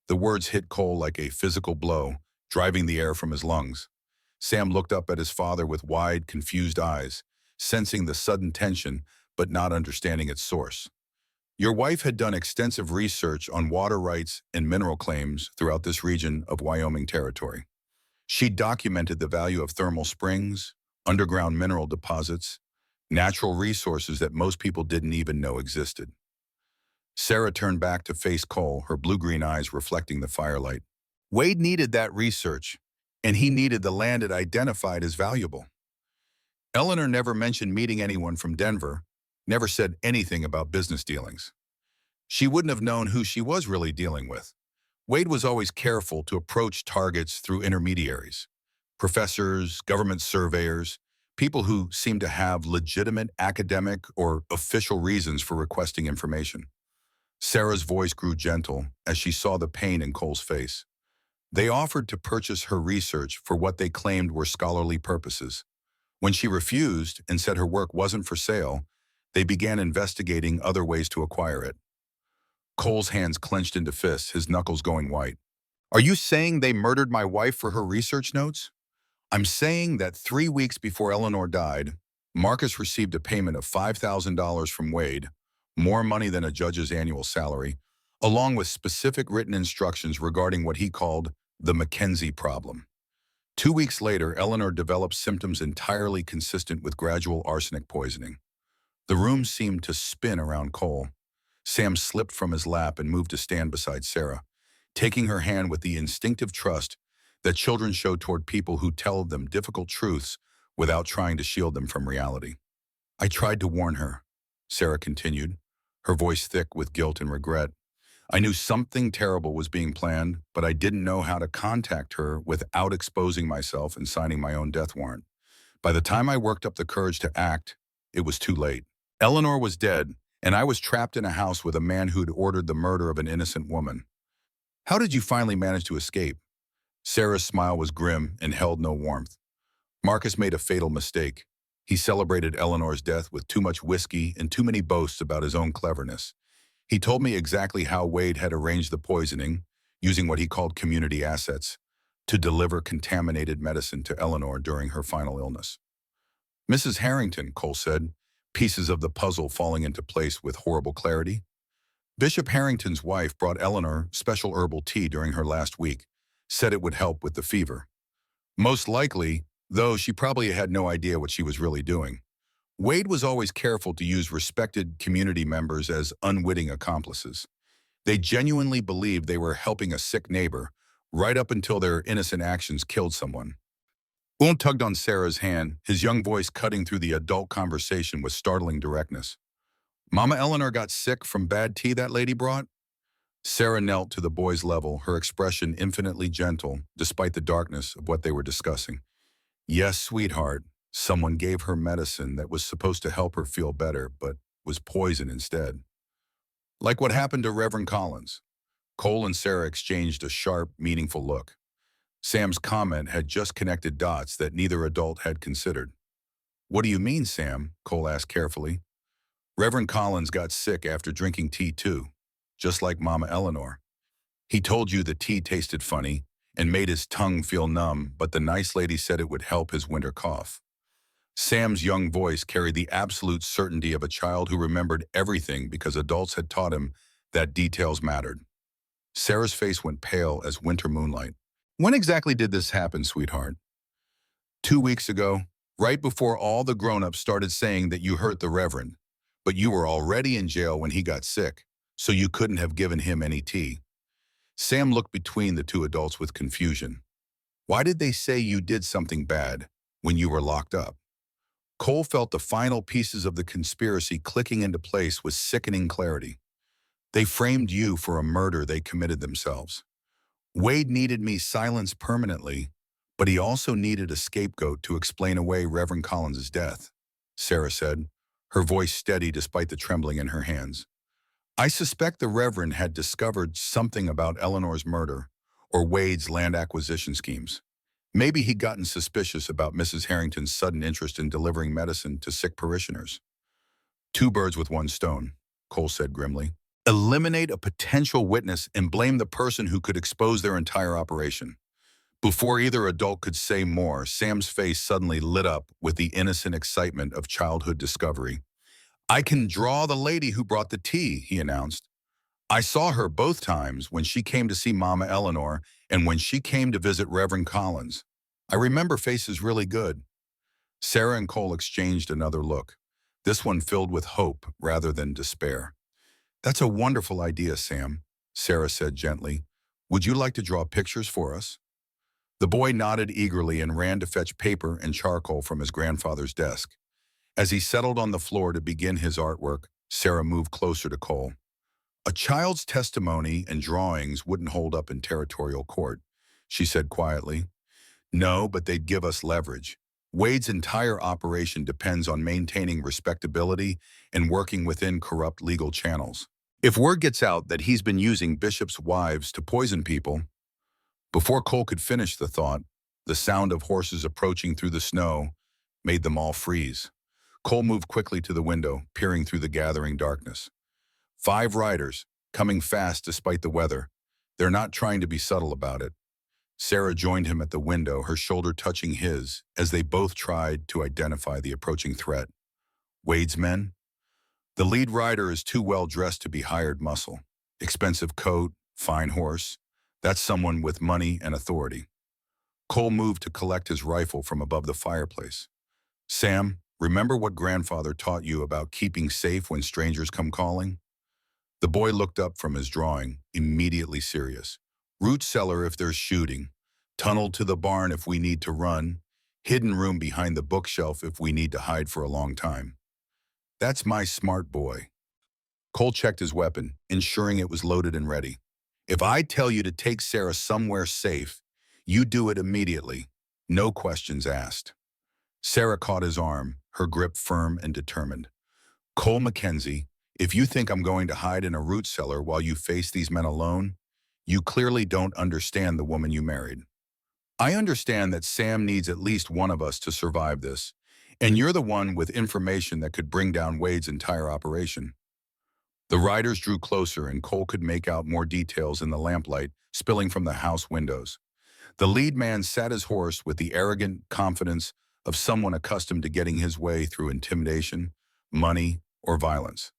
The words hit Cole like a physical blow, driving the air from his lungs. Sam looked up at his father with wide, confused eyes, sensing the sudden tension but not understanding its source. Your wife had done extensive research on water rights and mineral claims throughout this region of Wyoming territory. She documented the value of thermal springs, underground mineral deposits, natural resources that most people didn't even know existed. Sarah turned back to face Cole, her blue-green eyes reflecting the firelight. Wade needed that research, and he needed the land it identified as valuable. Eleanor never mentioned meeting anyone from Denver, never said anything about business dealings. She wouldn't have known who she was really dealing with. Wade was always careful to approach targets through intermediaries, professors, government surveyors, people who seemed to have legitimate academic or official reasons for requesting information. Sarah's voice grew gentle as she saw the pain in Cole's face. They offered to purchase her research for what they claimed were scholarly purposes. When she refused and said her work wasn't for sale, they began investigating other ways to acquire it. Cole's hands clenched into fists, his knuckles going white. Are you saying they murdered my wife for her research notes? I'm saying that 3 weeks before Eleanor died, Marcus received a payment of $5,000 from Wade, more money than a judge's annual salary, along with specific written instructions regarding what he called the Mackenzie problem. 2 weeks later, Eleanor developed symptoms entirely consistent with gradual arsenic poisoning. The room seemed to spin around Cole. Sam slipped from his lap and moved to stand beside Sarah, taking her hand with the instinctive trust that children show toward people who tell them difficult truths without trying to shield them from reality. I tried to warn her, Sarah continued, her voice thick with guilt and regret. I knew something terrible was being planned, but I didn't know how to contact her without exposing myself and signing my own death warrant. By the time I worked up the courage to act, it was too late. Eleanor was dead, and I was trapped in a house with a man who'd ordered the murder of an innocent woman. How did you finally manage to escape? Sarah's smile was grim and held no warmth. Marcus made a fatal mistake. He celebrated Eleanor's death with too much whiskey and too many boasts about his own cleverness. He told me exactly how Wade had arranged the poisoning, using what he called community assets, to deliver contaminated medicine to Eleanor during her final illness. Mrs. Harrington, Cole said, pieces of the puzzle falling into place with horrible clarity. Bishop Harrington's wife brought Eleanor special herbal tea during her last week, said it would help with the fever. Most likely, though she probably had no idea what she was really doing. Wade was always careful to use respected community members as unwitting accomplices. They genuinely believed they were helping a sick neighbor, right up until their innocent actions killed someone. Boone tugged on Sarah's hand, his young voice cutting through the adult conversation with startling directness. Mama Eleanor got sick from bad tea that lady brought? Sarah knelt to the boy's level, her expression infinitely gentle, despite the darkness of what they were discussing. Yes, sweetheart, someone gave her medicine that was supposed to help her feel better, but was poison instead. Like what happened to Reverend Collins. Cole and Sarah exchanged a sharp, meaningful look. Sam's comment had just connected dots that neither adult had considered. What do you mean, Sam? Cole asked carefully. Reverend Collins got sick after drinking tea too, just like Mama Eleanor. He told you the tea tasted funny and made his tongue feel numb, but the nice lady said it would help his winter cough. Sam's young voice carried the absolute certainty of a child who remembered everything because adults had taught him that details mattered. Sarah's face went pale as winter moonlight. When exactly did this happen, sweetheart? 2 weeks ago, right before all the grown-ups started saying that you hurt the Reverend, but you were already in jail when he got sick, so you couldn't have given him any tea. Sam looked between the two adults with confusion. Why did they say you did something bad when you were locked up? Cole felt the final pieces of the conspiracy clicking into place with sickening clarity. They framed you for a murder they committed themselves. Wade needed me silenced permanently, but he also needed a scapegoat to explain away Reverend Collins' death, Sarah said, her voice steady despite the trembling in her hands. I suspect the Reverend had discovered something about Eleanor's murder or Wade's land acquisition schemes. Maybe he'd gotten suspicious about Mrs. Harrington's sudden interest in delivering medicine to sick parishioners. Two birds with one stone, Cole said grimly. Eliminate a potential witness and blame the person who could expose their entire operation. Before either adult could say more, Sam's face suddenly lit up with the innocent excitement of childhood discovery. I can draw the lady who brought the tea, he announced. I saw her both times when she came to see Mama Eleanor and when she came to visit Reverend Collins. I remember faces really good. Sarah and Cole exchanged another look, this one filled with hope rather than despair. That's a wonderful idea, Sam, Sarah said gently. Would you like to draw pictures for us? The boy nodded eagerly and ran to fetch paper and charcoal from his grandfather's desk. As he settled on the floor to begin his artwork, Sarah moved closer to Cole. A child's testimony and drawings wouldn't hold up in territorial court, she said quietly. No, but they'd give us leverage. Wade's entire operation depends on maintaining respectability and working within corrupt legal channels. If word gets out that he's been using bishops' wives to poison people. Before Cole could finish the thought, the sound of horses approaching through the snow made them all freeze. Cole moved quickly to the window, peering through the gathering darkness. 5 riders, coming fast despite the weather. They're not trying to be subtle about it. Sarah joined him at the window, her shoulder touching his, as they both tried to identify the approaching threat. Wade's men? The lead rider is too well dressed to be hired muscle. Expensive coat, fine horse. That's someone with money and authority. Cole moved to collect his rifle from above the fireplace. Sam, remember what grandfather taught you about keeping safe when strangers come calling? The boy looked up from his drawing, immediately serious. Root cellar if there's shooting. Tunnel to the barn if we need to run. Hidden room behind the bookshelf if we need to hide for a long time. That's my smart boy. Cole checked his weapon, ensuring it was loaded and ready. If I tell you to take Sarah somewhere safe, you do it immediately. No questions asked. Sarah caught his arm, her grip firm and determined. Cole Mackenzie, if you think I'm going to hide in a root cellar while you face these men alone, you clearly don't understand the woman you married. I understand that Sam needs at least one of us to survive this, and you're the one with information that could bring down Wade's entire operation. The riders drew closer and Cole could make out more details in the lamplight spilling from the house windows. The lead man sat his horse with the arrogant confidence of someone accustomed to getting his way through intimidation, money, or violence.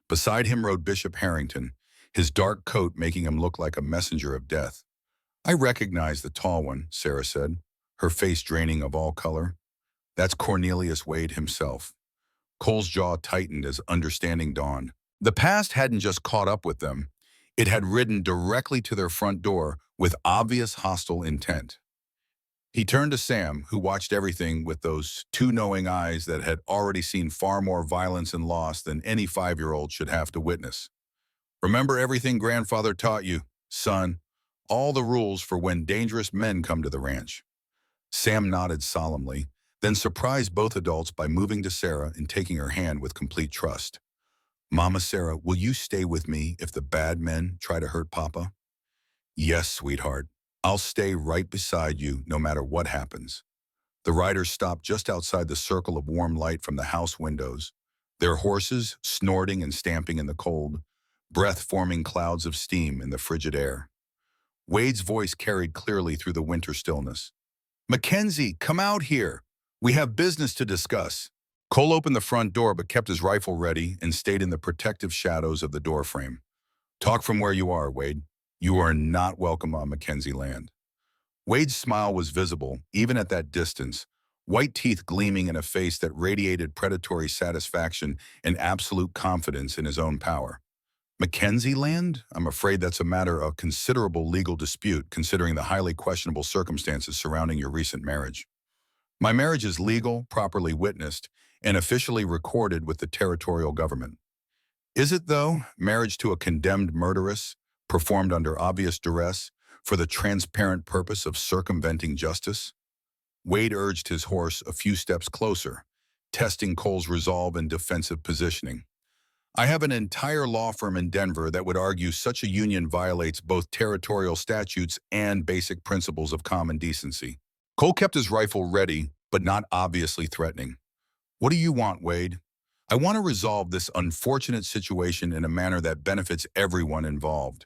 Beside him rode Bishop Harrington, his dark coat making him look like a messenger of death. I recognize the tall one, Sarah said, her face draining of all color. That's Cornelius Wade himself. Cole's jaw tightened as understanding dawned. The past hadn't just caught up with them. It had ridden directly to their front door with obvious hostile intent. He turned to Sam, who watched everything with those two knowing eyes that had already seen far more violence and loss than any 5-year-old should have to witness. Remember everything grandfather taught you, son. All the rules for when dangerous men come to the ranch. Sam nodded solemnly, then surprised both adults by moving to Sarah and taking her hand with complete trust. Mama Sarah, will you stay with me if the bad men try to hurt Papa? Yes, sweetheart. I'll stay right beside you no matter what happens. The riders stopped just outside the circle of warm light from the house windows, their horses snorting and stamping in the cold, breath forming clouds of steam in the frigid air. Wade's voice carried clearly through the winter stillness. Mackenzie, come out here. We have business to discuss. Cole opened the front door but kept his rifle ready and stayed in the protective shadows of the doorframe. Talk from where you are, Wade. You are not welcome on Mackenzie land. Wade's smile was visible, even at that distance, white teeth gleaming in a face that radiated predatory satisfaction and absolute confidence in his own power. Mackenzie land? I'm afraid that's a matter of considerable legal dispute considering the highly questionable circumstances surrounding your recent marriage. My marriage is legal, properly witnessed, and officially recorded with the territorial government. Is it, though, marriage to a condemned murderess, performed under obvious duress, for the transparent purpose of circumventing justice? Wade urged his horse a few steps closer, testing Cole's resolve and defensive positioning. I have an entire law firm in Denver that would argue such a union violates both territorial statutes and basic principles of common decency. Cole kept his rifle ready, but not obviously threatening. What do you want, Wade? I want to resolve this unfortunate situation in a manner that benefits everyone involved.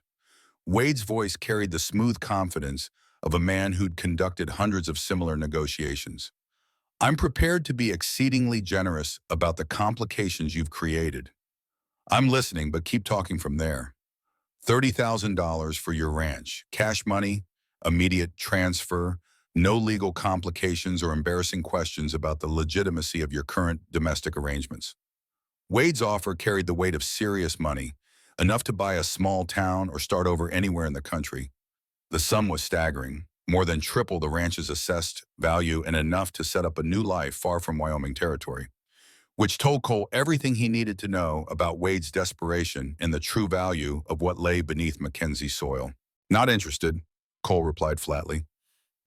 Wade's voice carried the smooth confidence of a man who'd conducted hundreds of similar negotiations. I'm prepared to be exceedingly generous about the complications you've created. I'm listening, but keep talking from there. $30,000 for your ranch, cash money, immediate transfer, no legal complications or embarrassing questions about the legitimacy of your current domestic arrangements. Wade's offer carried the weight of serious money, enough to buy a small town or start over anywhere in the country. The sum was staggering, more than triple the ranch's assessed value and enough to set up a new life far from Wyoming territory, which told Cole everything he needed to know about Wade's desperation and the true value of what lay beneath Mackenzie's soil. Not interested, Cole replied flatly.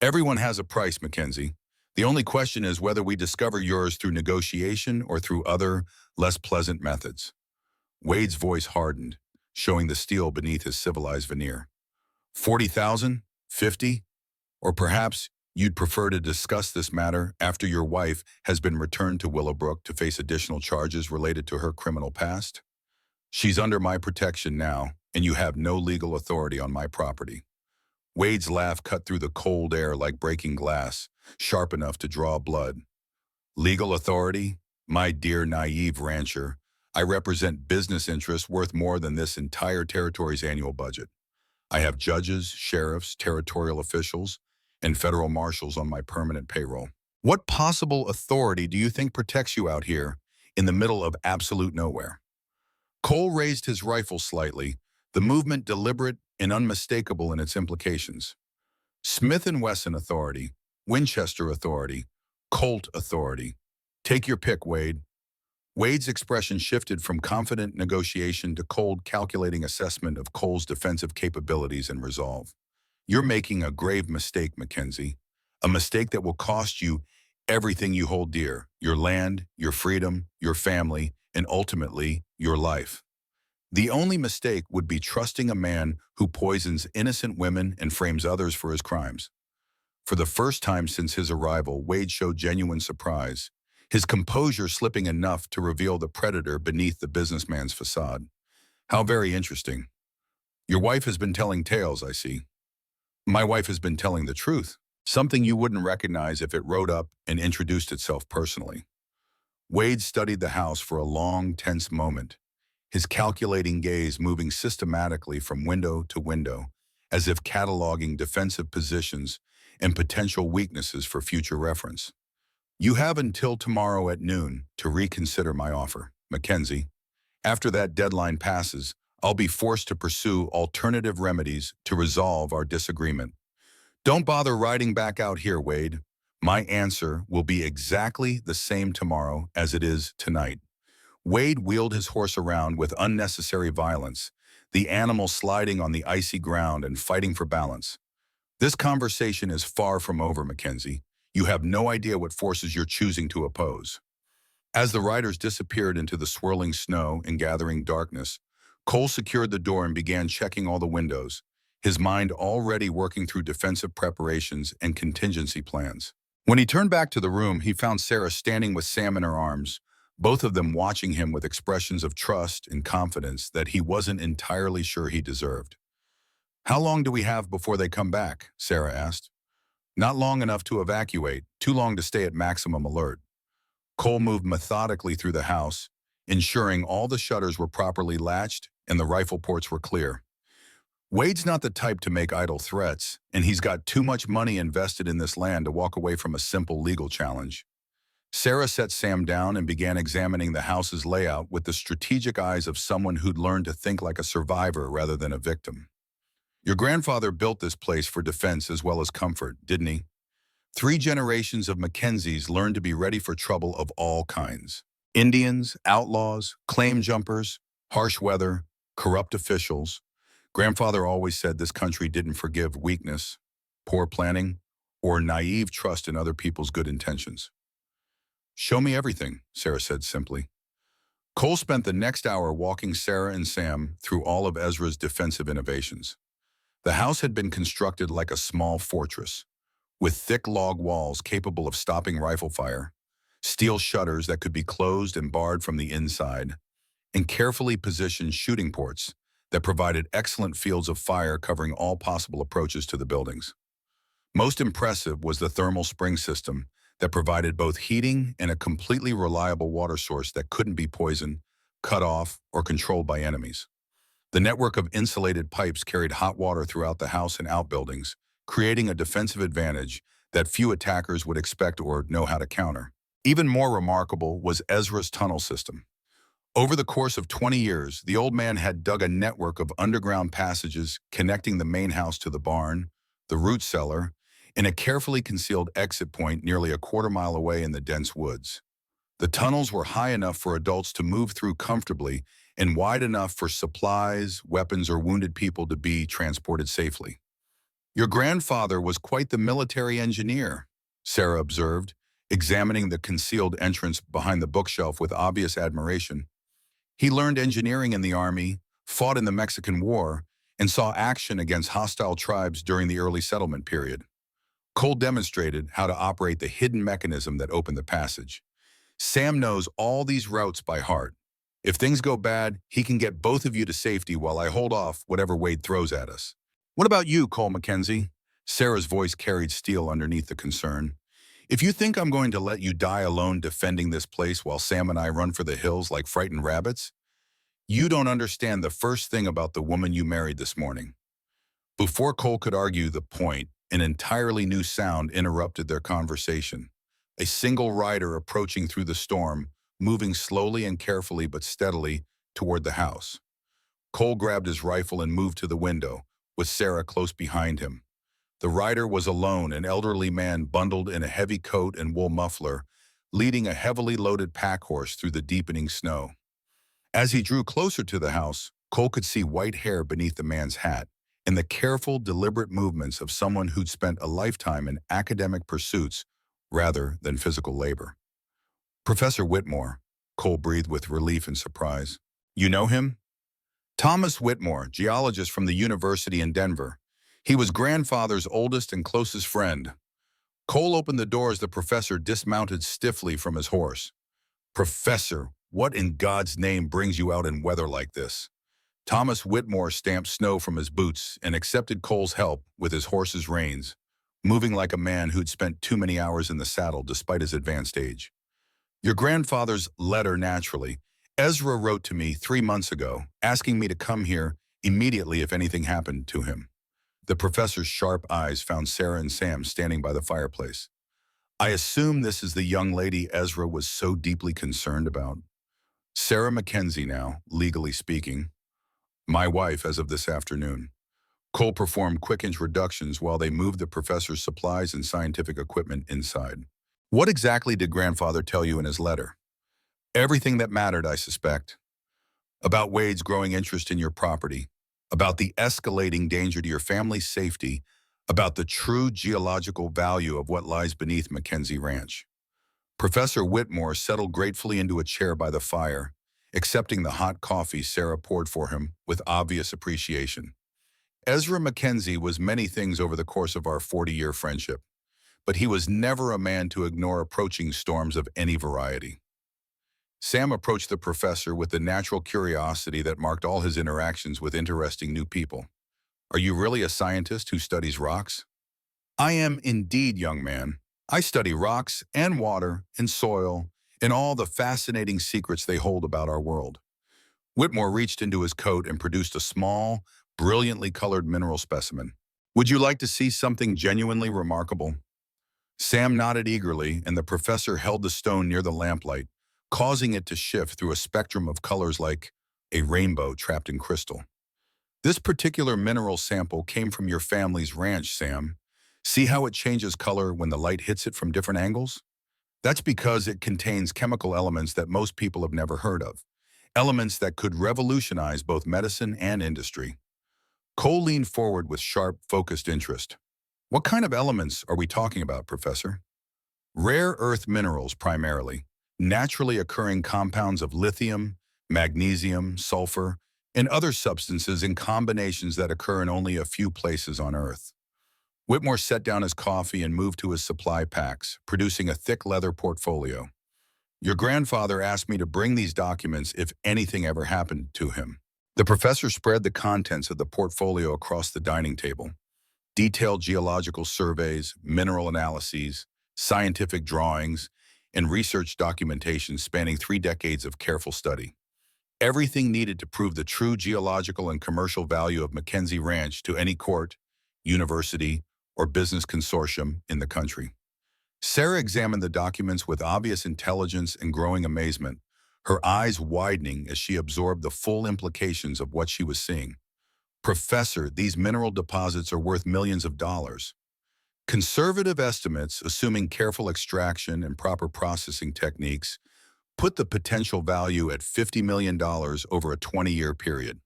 Everyone has a price, Mackenzie. The only question is whether we discover yours through negotiation or through other, less pleasant methods. Wade's voice hardened, showing the steel beneath his civilized veneer. 40,000? 50? Or perhaps you'd prefer to discuss this matter after your wife has been returned to Willowbrook to face additional charges related to her criminal past? She's under my protection now, and you have no legal authority on my property. Wade's laugh cut through the cold air like breaking glass, sharp enough to draw blood. Legal authority? My dear naive rancher, I represent business interests worth more than this entire territory's annual budget. I have judges, sheriffs, territorial officials, and federal marshals on my permanent payroll. What possible authority do you think protects you out here in the middle of absolute nowhere? Cole raised his rifle slightly, the movement deliberate and unmistakable in its implications. Smith & Wesson authority, Winchester authority, Colt authority. Take your pick, Wade. Wade's expression shifted from confident negotiation to cold, calculating assessment of Cole's defensive capabilities and resolve. You're making a grave mistake, Mackenzie. A mistake that will cost you everything you hold dear, your land, your freedom, your family, and ultimately, your life. The only mistake would be trusting a man who poisons innocent women and frames others for his crimes. For the first time since his arrival, Wade showed genuine surprise, his composure slipping enough to reveal the predator beneath the businessman's facade. How very interesting. Your wife has been telling tales, I see. My wife has been telling the truth, something you wouldn't recognize if it rode up and introduced itself personally. Wade studied the house for a long, tense moment, his calculating gaze moving systematically from window to window, as if cataloging defensive positions and potential weaknesses for future reference. You have until tomorrow at noon to reconsider my offer, Mackenzie. After that deadline passes, I'll be forced to pursue alternative remedies to resolve our disagreement. Don't bother riding back out here, Wade. My answer will be exactly the same tomorrow as it is tonight. Wade wheeled his horse around with unnecessary violence, the animal sliding on the icy ground and fighting for balance. This conversation is far from over, Mackenzie. You have no idea what forces you're choosing to oppose. As the riders disappeared into the swirling snow and gathering darkness, Cole secured the door and began checking all the windows, his mind already working through defensive preparations and contingency plans. When he turned back to the room, he found Sarah standing with Sam in her arms, both of them watching him with expressions of trust and confidence that he wasn't entirely sure he deserved. "How long do we have before they come back?" Sarah asked. "Not long enough to evacuate, too long to stay at maximum alert." Cole moved methodically through the house, ensuring all the shutters were properly latched and the rifle ports were clear. Wade's not the type to make idle threats, and he's got too much money invested in this land to walk away from a simple legal challenge. Sarah set Sam down and began examining the house's layout with the strategic eyes of someone who'd learned to think like a survivor rather than a victim. "Your grandfather built this place for defense as well as comfort, didn't he? 3 generations of Mackenzies learned to be ready for trouble of all kinds. Indians, outlaws, claim jumpers, harsh weather, corrupt officials. Grandfather always said this country didn't forgive weakness, poor planning, or naive trust in other people's good intentions." "Show me everything," Sarah said simply. Cole spent the next hour walking Sarah and Sam through all of Ezra's defensive innovations. The house had been constructed like a small fortress, with thick log walls capable of stopping rifle fire, steel shutters that could be closed and barred from the inside, and carefully positioned shooting ports that provided excellent fields of fire covering all possible approaches to the buildings. Most impressive was the thermal spring system that provided both heating and a completely reliable water source that couldn't be poisoned, cut off, or controlled by enemies. The network of insulated pipes carried hot water throughout the house and outbuildings, creating a defensive advantage that few attackers would expect or know how to counter. Even more remarkable was Ezra's tunnel system. Over the course of 20 years, the old man had dug a network of underground passages connecting the main house to the barn, the root cellar, and a carefully concealed exit point nearly a quarter-mile away in the dense woods. The tunnels were high enough for adults to move through comfortably and wide enough for supplies, weapons, or wounded people to be transported safely. "Your grandfather was quite the military engineer," Sarah observed, examining the concealed entrance behind the bookshelf with obvious admiration. "He learned engineering in the army, fought in the Mexican War, and saw action against hostile tribes during the early settlement period." Cole demonstrated how to operate the hidden mechanism that opened the passage. "Sam knows all these routes by heart. If things go bad, he can get both of you to safety while I hold off whatever Wade throws at us." "What about you, Cole Mackenzie?" Sarah's voice carried steel underneath the concern. "If you think I'm going to let you die alone defending this place while Sam and I run for the hills like frightened rabbits, you don't understand the first thing about the woman you married this morning." Before Cole could argue the point, an entirely new sound interrupted their conversation. A single rider approaching through the storm, moving slowly and carefully but steadily toward the house. Cole grabbed his rifle and moved to the window, with Sarah close behind him. The rider was alone, an elderly man bundled in a heavy coat and wool muffler, leading a heavily loaded pack horse through the deepening snow. As he drew closer to the house, Cole could see white hair beneath the man's hat and the careful, deliberate movements of someone who'd spent a lifetime in academic pursuits rather than physical labor. Professor Whitmore, Cole breathed with relief and surprise. You know him? Thomas Whitmore, geologist from the university in Denver. He was grandfather's oldest and closest friend. Cole opened the door as the professor dismounted stiffly from his horse. Professor, what in God's name brings you out in weather like this? Thomas Whitmore stamped snow from his boots and accepted Cole's help with his horse's reins, moving like a man who'd spent too many hours in the saddle despite his advanced age. Your grandfather's letter, naturally. Ezra wrote to me 3 months ago, asking me to come here immediately if anything happened to him. The professor's sharp eyes found Sarah and Sam standing by the fireplace. I assume this is the young lady Ezra was so deeply concerned about. Sarah Mackenzie now, legally speaking. My wife as of this afternoon. Cole performed quick introductions while they moved the professor's supplies and scientific equipment inside. What exactly did grandfather tell you in his letter? Everything that mattered, I suspect. About Wade's growing interest in your property, about the escalating danger to your family's safety, about the true geological value of what lies beneath Mackenzie Ranch. Professor Whitmore settled gratefully into a chair by the fire, accepting the hot coffee Sarah poured for him with obvious appreciation. Ezra Mackenzie was many things over the course of our 40-year friendship, but he was never a man to ignore approaching storms of any variety. Sam approached the professor with the natural curiosity that marked all his interactions with interesting new people. Are you really a scientist who studies rocks? I am indeed, young man. I study rocks and water and soil and all the fascinating secrets they hold about our world. Whitmore reached into his coat and produced a small, brilliantly colored mineral specimen. Would you like to see something genuinely remarkable? Sam nodded eagerly, and the professor held the stone near the lamplight, causing it to shift through a spectrum of colors like a rainbow trapped in crystal. This particular mineral sample came from your family's ranch, Sam. See how it changes color when the light hits it from different angles? That's because it contains chemical elements that most people have never heard of, elements that could revolutionize both medicine and industry. Cole leaned forward with sharp, focused interest. What kind of elements are we talking about, Professor? Rare earth minerals, primarily. Naturally occurring compounds of lithium, magnesium, sulfur, and other substances in combinations that occur in only a few places on Earth. Whitmore set down his coffee and moved to his supply packs, producing a thick leather portfolio. Your grandfather asked me to bring these documents if anything ever happened to him. The professor spread the contents of the portfolio across the dining table. Detailed geological surveys, mineral analyses, scientific drawings, and research documentation spanning 3 decades of careful study. Everything needed to prove the true geological and commercial value of Mackenzie Ranch to any court, university, or business consortium in the country. Sarah examined the documents with obvious intelligence and growing amazement, her eyes widening as she absorbed the full implications of what she was seeing. Professor, these mineral deposits are worth millions of dollars. Conservative estimates, assuming careful extraction and proper processing techniques, put the potential value at $50 million over a 20-year period.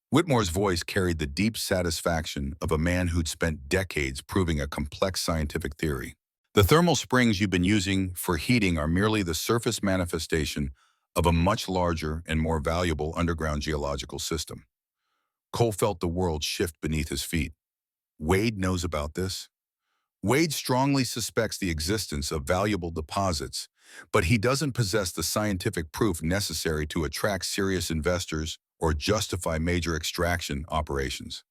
Whitmore's voice carried the deep satisfaction of a man who'd spent decades proving a complex scientific theory. The thermal springs you've been using for heating are merely the surface manifestation of a much larger and more valuable underground geological system. Cole felt the world shift beneath his feet. Wade knows about this. Wade strongly suspects the existence of valuable deposits, but he doesn't possess the scientific proof necessary to attract serious investors or justify major extraction operations.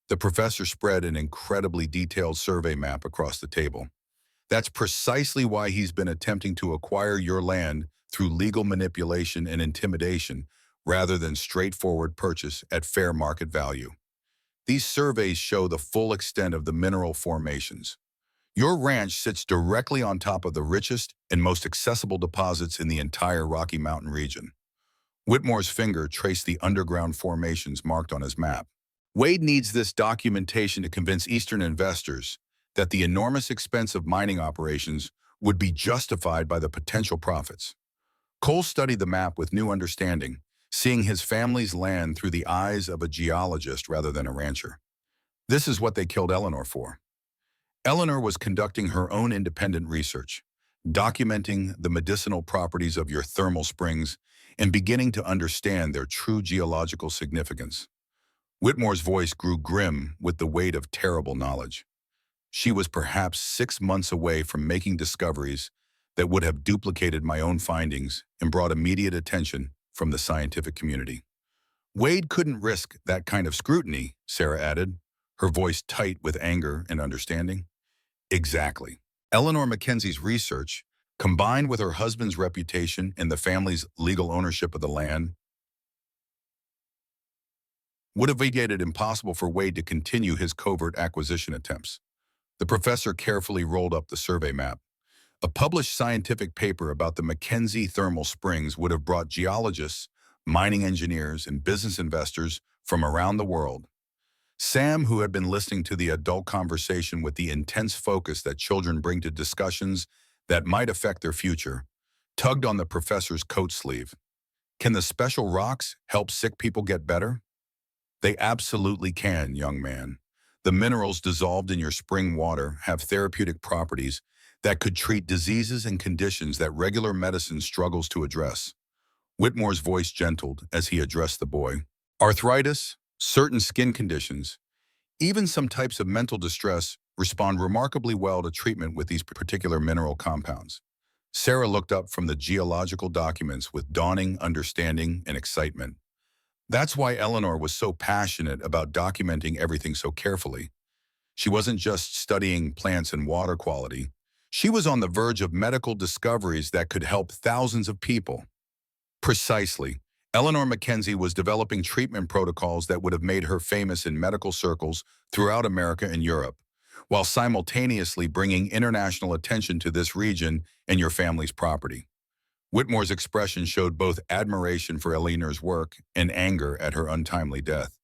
The professor spread an incredibly detailed survey map across the table. That's precisely why he's been attempting to acquire your land through legal manipulation and intimidation rather than straightforward purchase at fair market value. These surveys show the full extent of the mineral formations. Your ranch sits directly on top of the richest and most accessible deposits in the entire Rocky Mountain region. Whitmore's finger traced the underground formations marked on his map. Wade needs this documentation to convince Eastern investors that the enormous expense of mining operations would be justified by the potential profits. Cole studied the map with new understanding, seeing his family's land through the eyes of a geologist rather than a rancher. This is what they killed Eleanor for. Eleanor was conducting her own independent research, documenting the medicinal properties of your thermal springs and beginning to understand their true geological significance. Whitmore's voice grew grim with the weight of terrible knowledge. She was perhaps 6 months away from making discoveries that would have duplicated my own findings and brought immediate attention from the scientific community. Wade couldn't risk that kind of scrutiny, Sarah added, her voice tight with anger and understanding. Exactly. Eleanor Mackenzie's research, combined with her husband's reputation and the family's legal ownership of the land, would have made it impossible for Wade to continue his covert acquisition attempts. The professor carefully rolled up the survey map. A published scientific paper about the Mackenzie thermal springs would have brought geologists, mining engineers, and business investors from around the world. Sam, who had been listening to the adult conversation with the intense focus that children bring to discussions that might affect their future, tugged on the professor's coat sleeve. Can the special rocks help sick people get better? They absolutely can, young man. The minerals dissolved in your spring water have therapeutic properties that could treat diseases and conditions that regular medicine struggles to address. Whitmore's voice gentled as he addressed the boy. Arthritis, certain skin conditions, even some types of mental distress respond remarkably well to treatment with these particular mineral compounds. Sarah looked up from the geological documents with dawning understanding and excitement. That's why Eleanor was so passionate about documenting everything so carefully. She wasn't just studying plants and water quality. She was on the verge of medical discoveries that could help thousands of people. Precisely. Eleanor Mackenzie was developing treatment protocols that would have made her famous in medical circles throughout America and Europe, while simultaneously bringing international attention to this region and your family's property. Whitmore's expression showed both admiration for Eleanor's work and anger at her untimely death.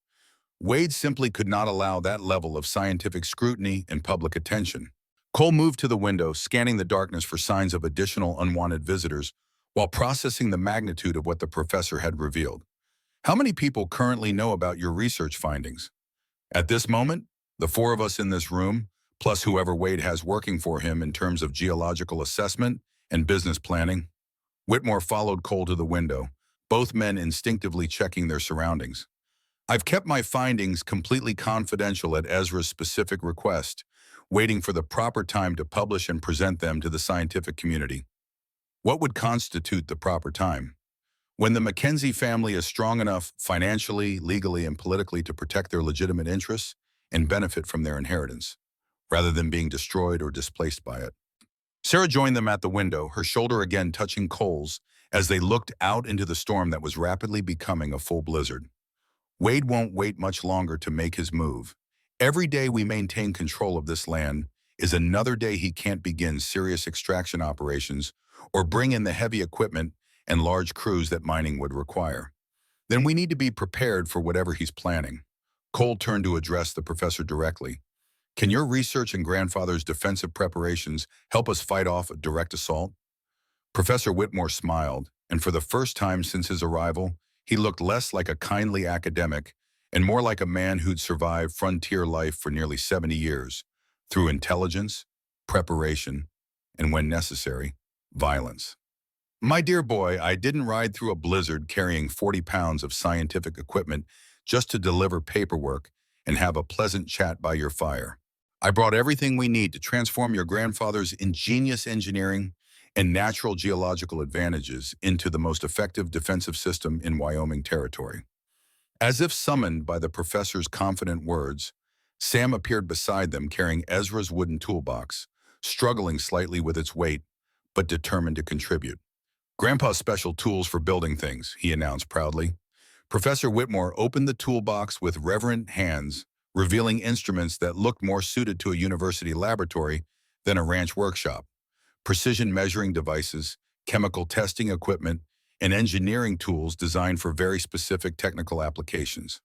Wade simply could not allow that level of scientific scrutiny and public attention. Cole moved to the window, scanning the darkness for signs of additional unwanted visitors while processing the magnitude of what the professor had revealed. How many people currently know about your research findings? At this moment, the four of us in this room, plus whoever Wade has working for him in terms of geological assessment and business planning. Whitmore followed Cole to the window, both men instinctively checking their surroundings. I've kept my findings completely confidential at Ezra's specific request, waiting for the proper time to publish and present them to the scientific community. What would constitute the proper time? When the Mackenzie family is strong enough financially, legally, and politically to protect their legitimate interests and benefit from their inheritance, rather than being destroyed or displaced by it. Sarah joined them at the window, her shoulder again touching Cole's as they looked out into the storm that was rapidly becoming a full blizzard. Wade won't wait much longer to make his move. Every day we maintain control of this land is another day he can't begin serious extraction operations or bring in the heavy equipment and large crews that mining would require. Then we need to be prepared for whatever he's planning. Cole turned to address the professor directly. Can your research and grandfather's defensive preparations help us fight off a direct assault? Professor Whitmore smiled, and for the first time since his arrival, he looked less like a kindly academic and more like a man who'd survived frontier life for nearly 70 years, through intelligence, preparation, and when necessary, violence. My dear boy, I didn't ride through a blizzard carrying 40 pounds of scientific equipment just to deliver paperwork and have a pleasant chat by your fire. I brought everything we need to transform your grandfather's ingenious engineering and natural geological advantages into the most effective defensive system in Wyoming territory. As if summoned by the professor's confident words, Sam appeared beside them carrying Ezra's wooden toolbox, struggling slightly with its weight, but determined to contribute. Grandpa's special tools for building things, he announced proudly. Professor Whitmore opened the toolbox with reverent hands, revealing instruments that looked more suited to a university laboratory than a ranch workshop. Precision measuring devices, chemical testing equipment, and engineering tools designed for very specific technical applications.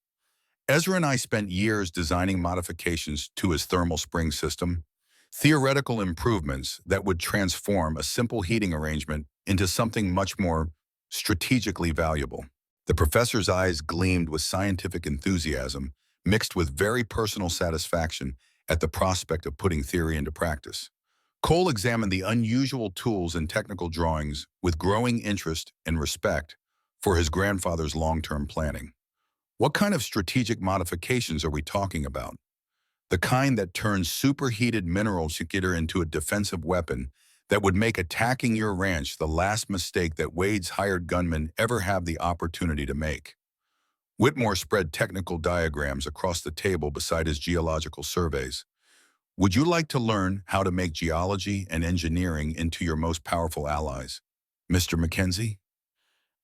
Ezra and I spent years designing modifications to his thermal spring system, Theoretical improvements that would transform a simple heating arrangement into something much more strategically valuable. The professor's eyes gleamed with scientific enthusiasm, mixed with very personal satisfaction at the prospect of putting theory into practice. Cole examined the unusual tools and technical drawings with growing interest and respect for his grandfather's long-term planning. What kind of strategic modifications are we talking about? The kind that turns superheated mineral chiquita into a defensive weapon that would make attacking your ranch the last mistake that Wade's hired gunmen ever have the opportunity to make. Whitmore spread technical diagrams across the table beside his geological surveys. Would you like to learn how to make geology and engineering into your most powerful allies, Mr. Mackenzie?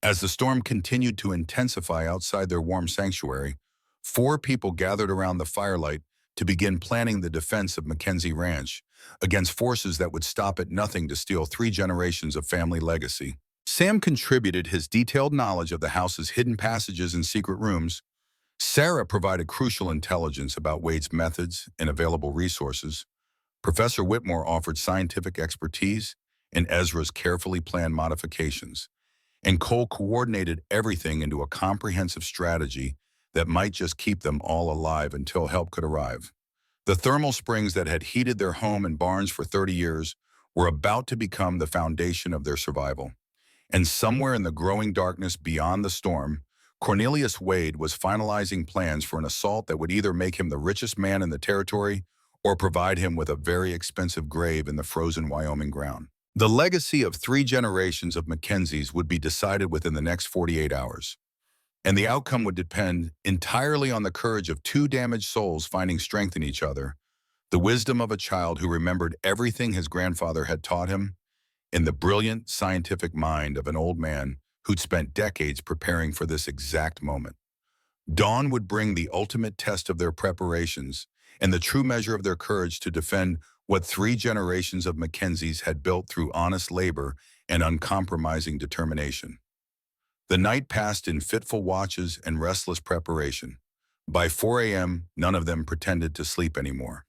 As the storm continued to intensify outside their warm sanctuary, four people gathered around the firelight to begin planning the defense of Mackenzie Ranch against forces that would stop at nothing to steal 3 generations of family legacy. Sam contributed his detailed knowledge of the house's hidden passages and secret rooms. Sarah provided crucial intelligence about Wade's methods and available resources. Professor Whitmore offered scientific expertise and Ezra's carefully planned modifications. And Cole coordinated everything into a comprehensive strategy that might just keep them all alive until help could arrive. The thermal springs that had heated their home and barns for 30 years were about to become the foundation of their survival. And somewhere in the growing darkness beyond the storm, Cornelius Wade was finalizing plans for an assault that would either make him the richest man in the territory or provide him with a very expensive grave in the frozen Wyoming ground. The legacy of 3 generations of Mackenzies would be decided within the next 48 hours, and the outcome would depend entirely on the courage of 2 damaged souls finding strength in each other, the wisdom of a child who remembered everything his grandfather had taught him, and the brilliant scientific mind of an old man who'd spent decades preparing for this exact moment. Dawn would bring the ultimate test of their preparations and the true measure of their courage to defend what 3 generations of Mackenzies had built through honest labor and uncompromising determination. The night passed in fitful watches and restless preparation. By 4 a.m., none of them pretended to sleep anymore.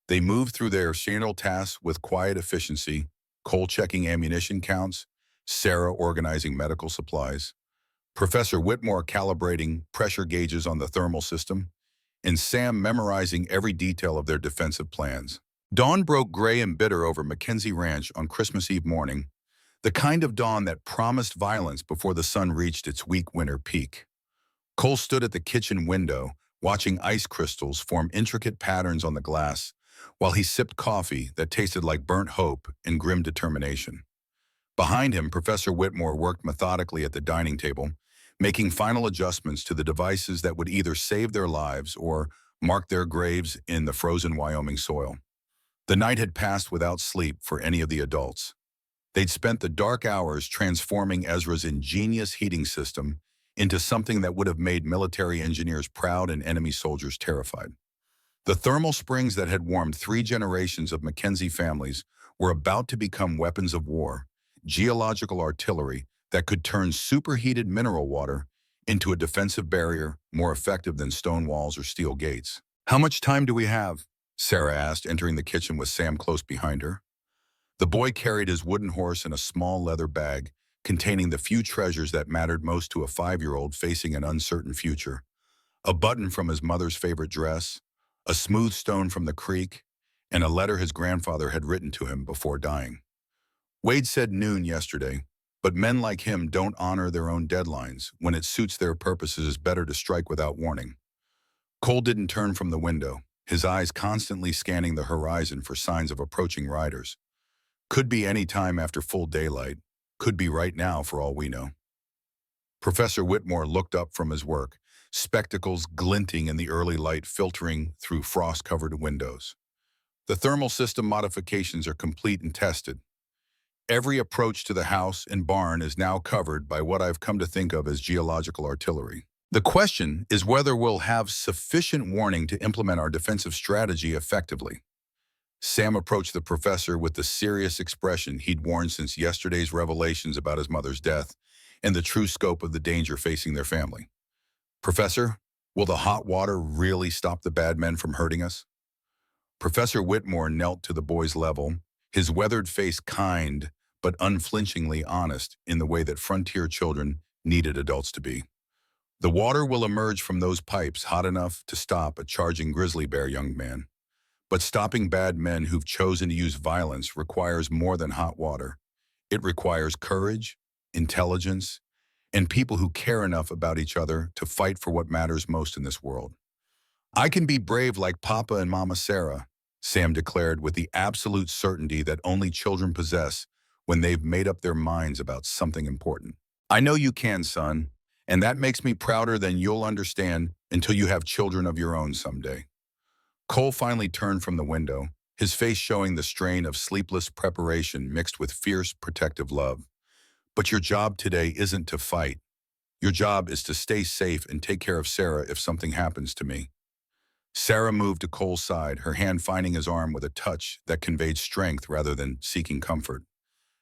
They moved through their seasonal tasks with quiet efficiency, Cole checking ammunition counts, Sarah organizing medical supplies, Professor Whitmore calibrating pressure gauges on the thermal system, and Sam memorizing every detail of their defensive plans. Dawn broke gray and bitter over Mackenzie Ranch on Christmas Eve morning, the kind of dawn that promised violence before the sun reached its weak winter peak. Cole stood at the kitchen window, watching ice crystals form intricate patterns on the glass, while he sipped coffee that tasted like burnt hope and grim determination. Behind him, Professor Whitmore worked methodically at the dining table, making final adjustments to the devices that would either save their lives or mark their graves in the frozen Wyoming soil. The night had passed without sleep for any of the adults. They'd spent the dark hours transforming Ezra's ingenious heating system into something that would have made military engineers proud and enemy soldiers terrified. The thermal springs that had warmed 3 generations of Mackenzie families were about to become weapons of war, geological artillery that could turn superheated mineral water into a defensive barrier more effective than stone walls or steel gates. "How much time do we have?" Sarah asked, entering the kitchen with Sam close behind her. The boy carried his wooden horse in a small leather bag containing the few treasures that mattered most to a 5-year-old facing an uncertain future: a button from his mother's favorite dress, a smooth stone from the creek, and a letter his grandfather had written to him before dying. Wade said noon yesterday, but men like him don't honor their own deadlines. When it suits their purposes, it's better to strike without warning. Cole didn't turn from the window, his eyes constantly scanning the horizon for signs of approaching riders. Could be any time after full daylight, could be right now for all we know. Professor Whitmore looked up from his work, spectacles glinting in the early light filtering through frost-covered windows. The thermal system modifications are complete and tested. Every approach to the house and barn is now covered by what I've come to think of as geological artillery. The question is whether we'll have sufficient warning to implement our defensive strategy effectively. Sam approached the professor with the serious expression he'd worn since yesterday's revelations about his mother's death and the true scope of the danger facing their family. "Professor, will the hot water really stop the bad men from hurting us?" Professor Whitmore knelt to the boy's level, his weathered face kind but unflinchingly honest in the way that frontier children needed adults to be. The water will emerge from those pipes hot enough to stop a charging grizzly bear, young man. But stopping bad men who've chosen to use violence requires more than hot water. It requires courage, intelligence, and people who care enough about each other to fight for what matters most in this world. I can be brave like Papa and Mama Sarah, Sam declared with the absolute certainty that only children possess when they've made up their minds about something important. I know you can, son, and that makes me prouder than you'll understand until you have children of your own someday. Cole finally turned from the window, his face showing the strain of sleepless preparation mixed with fierce protective love. But your job today isn't to fight. Your job is to stay safe and take care of Sarah if something happens to me. Sarah moved to Cole's side, her hand finding his arm with a touch that conveyed strength rather than seeking comfort.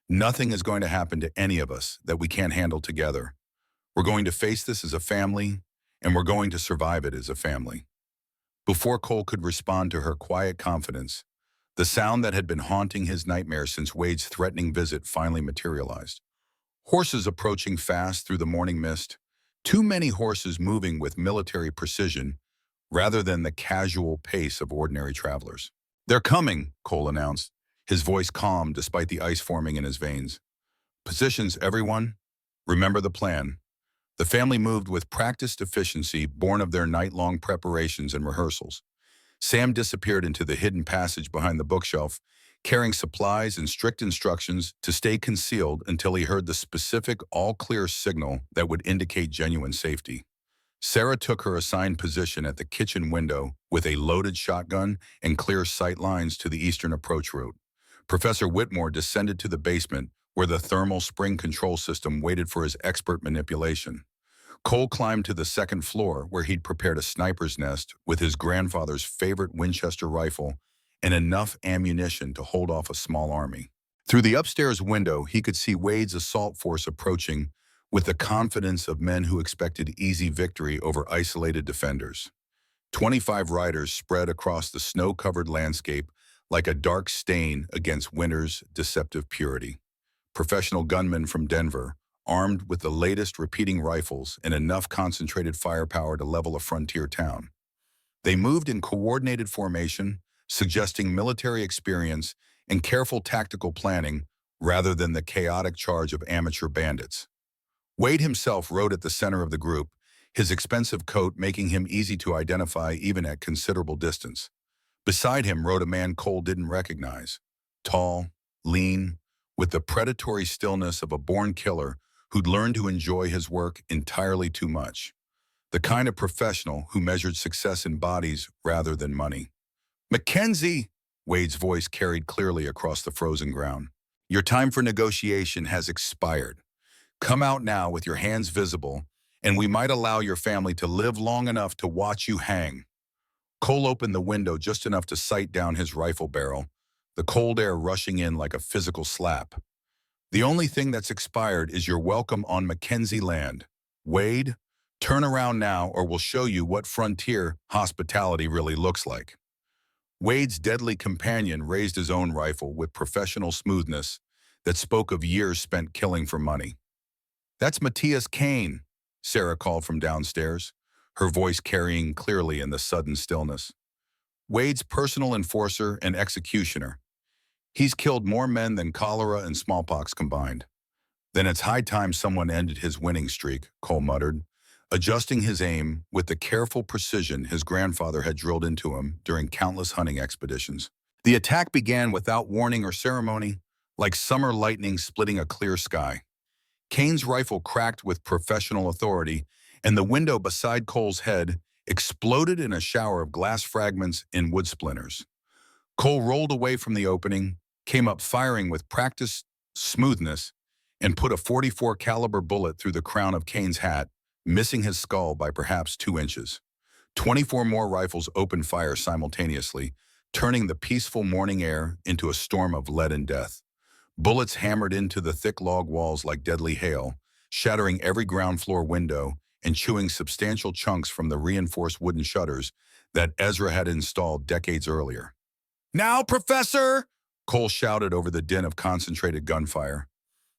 Nothing is going to happen to any of us that we can't handle together. We're going to face this as a family, and we're going to survive it as a family. Before Cole could respond to her quiet confidence, the sound that had been haunting his nightmares since Wade's threatening visit finally materialized. Horses approaching fast through the morning mist, too many horses moving with military precision rather than the casual pace of ordinary travelers. "They're coming," Cole announced, his voice calm despite the ice forming in his veins. "Positions, everyone. Remember the plan." The family moved with practiced efficiency born of their night-long preparations and rehearsals. Sam disappeared into the hidden passage behind the bookshelf, carrying supplies and strict instructions to stay concealed until he heard the specific all-clear signal that would indicate genuine safety. Sarah took her assigned position at the kitchen window with a loaded shotgun and clear sight lines to the eastern approach route. Professor Whitmore descended to the basement where the thermal spring control system waited for his expert manipulation. Cole climbed to the second floor where he'd prepared a sniper's nest with his grandfather's favorite Winchester rifle and enough ammunition to hold off a small army. Through the upstairs window, he could see Wade's assault force approaching with the confidence of men who expected easy victory over isolated defenders. 25 riders spread across the snow-covered landscape like a dark stain against winter's deceptive purity. Professional gunmen from Denver, armed with the latest repeating rifles and enough concentrated firepower to level a frontier town. They moved in coordinated formation, suggesting military experience and careful tactical planning rather than the chaotic charge of amateur bandits. Wade himself rode at the center of the group, his expensive coat making him easy to identify even at considerable distance. Beside him rode a man Cole didn't recognize, tall, lean, with the predatory stillness of a born killer who'd learned to enjoy his work entirely too much. The kind of professional who measured success in bodies rather than money. "Mackenzie!" Wade's voice carried clearly across the frozen ground. "Your time for negotiation has expired. Come out now with your hands visible, and we might allow your family to live long enough to watch you hang." Cole opened the window just enough to sight down his rifle barrel, the cold air rushing in like a physical slap. "The only thing that's expired is your welcome on Mackenzie land. Wade, turn around now or we'll show you what frontier hospitality really looks like." Wade's deadly companion raised his own rifle with professional smoothness that spoke of years spent killing for money. "That's Matthias Kane," Sarah called from downstairs, her voice carrying clearly in the sudden stillness. "Wade's personal enforcer and executioner. He's killed more men than cholera and smallpox combined." "Then it's high time someone ended his winning streak," Cole muttered, adjusting his aim with the careful precision his grandfather had drilled into him during countless hunting expeditions. The attack began without warning or ceremony, like summer lightning splitting a clear sky. Kane's rifle cracked with professional authority, and the window beside Cole's head exploded in a shower of glass fragments and wood splinters. Cole rolled away from the opening, came up firing with practiced smoothness, and put a .44 caliber bullet through the crown of Kane's hat, missing his skull by perhaps 2 inches. 24 more rifles opened fire simultaneously, turning the peaceful morning air into a storm of lead and death. Bullets hammered into the thick log walls like deadly hail, shattering every ground floor window and chewing substantial chunks from the reinforced wooden shutters that Ezra had installed decades earlier. "Now, Professor!" Cole shouted over the din of concentrated gunfire.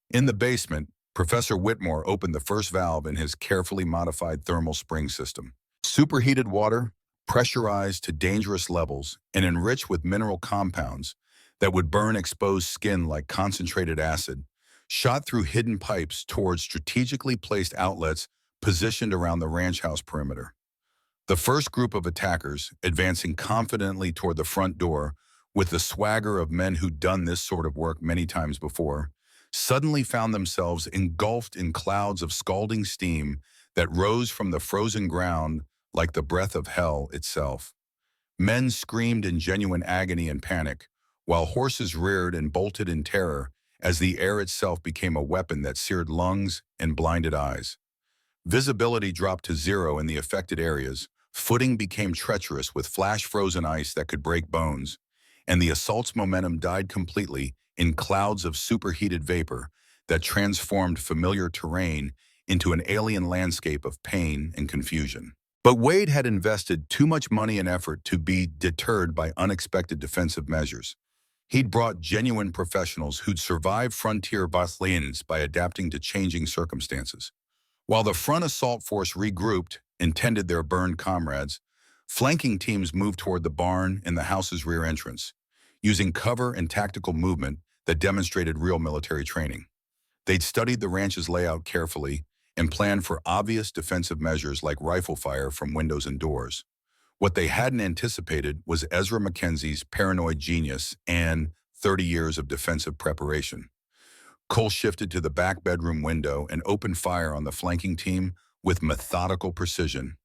In the basement, Professor Whitmore opened the first valve in his carefully modified thermal spring system. Superheated water, pressurized to dangerous levels and enriched with mineral compounds that would burn exposed skin like concentrated acid, shot through hidden pipes towards strategically placed outlets positioned around the ranch house perimeter. The first group of attackers, advancing confidently toward the front door with the swagger of men who'd done this sort of work many times before, suddenly found themselves engulfed in clouds of scalding steam that rose from the frozen ground like the breath of hell itself. Men screamed in genuine agony and panic, while horses reared and bolted in terror as the air itself became a weapon that seared lungs and blinded eyes. Visibility dropped to zero in the affected areas, footing became treacherous with flash-frozen ice that could break bones, and the assault's momentum died completely in clouds of superheated vapor that transformed familiar terrain into an alien landscape of pain and confusion. But Wade had invested too much money and effort to be deterred by unexpected defensive measures. He'd brought genuine professionals who'd survived frontier violence by adapting to changing circumstances. While the front assault force regrouped and tended their burned comrades, flanking teams moved toward the barn and the house's rear entrance, using cover and tactical movement that demonstrated real military training. They'd studied the ranch's layout carefully and planned for obvious defensive measures like rifle fire from windows and doors. What they hadn't anticipated was Ezra Mackenzie's paranoid genius and 30 years of defensive preparation. Cole shifted to the back bedroom window and opened fire on the flanking team with methodical precision.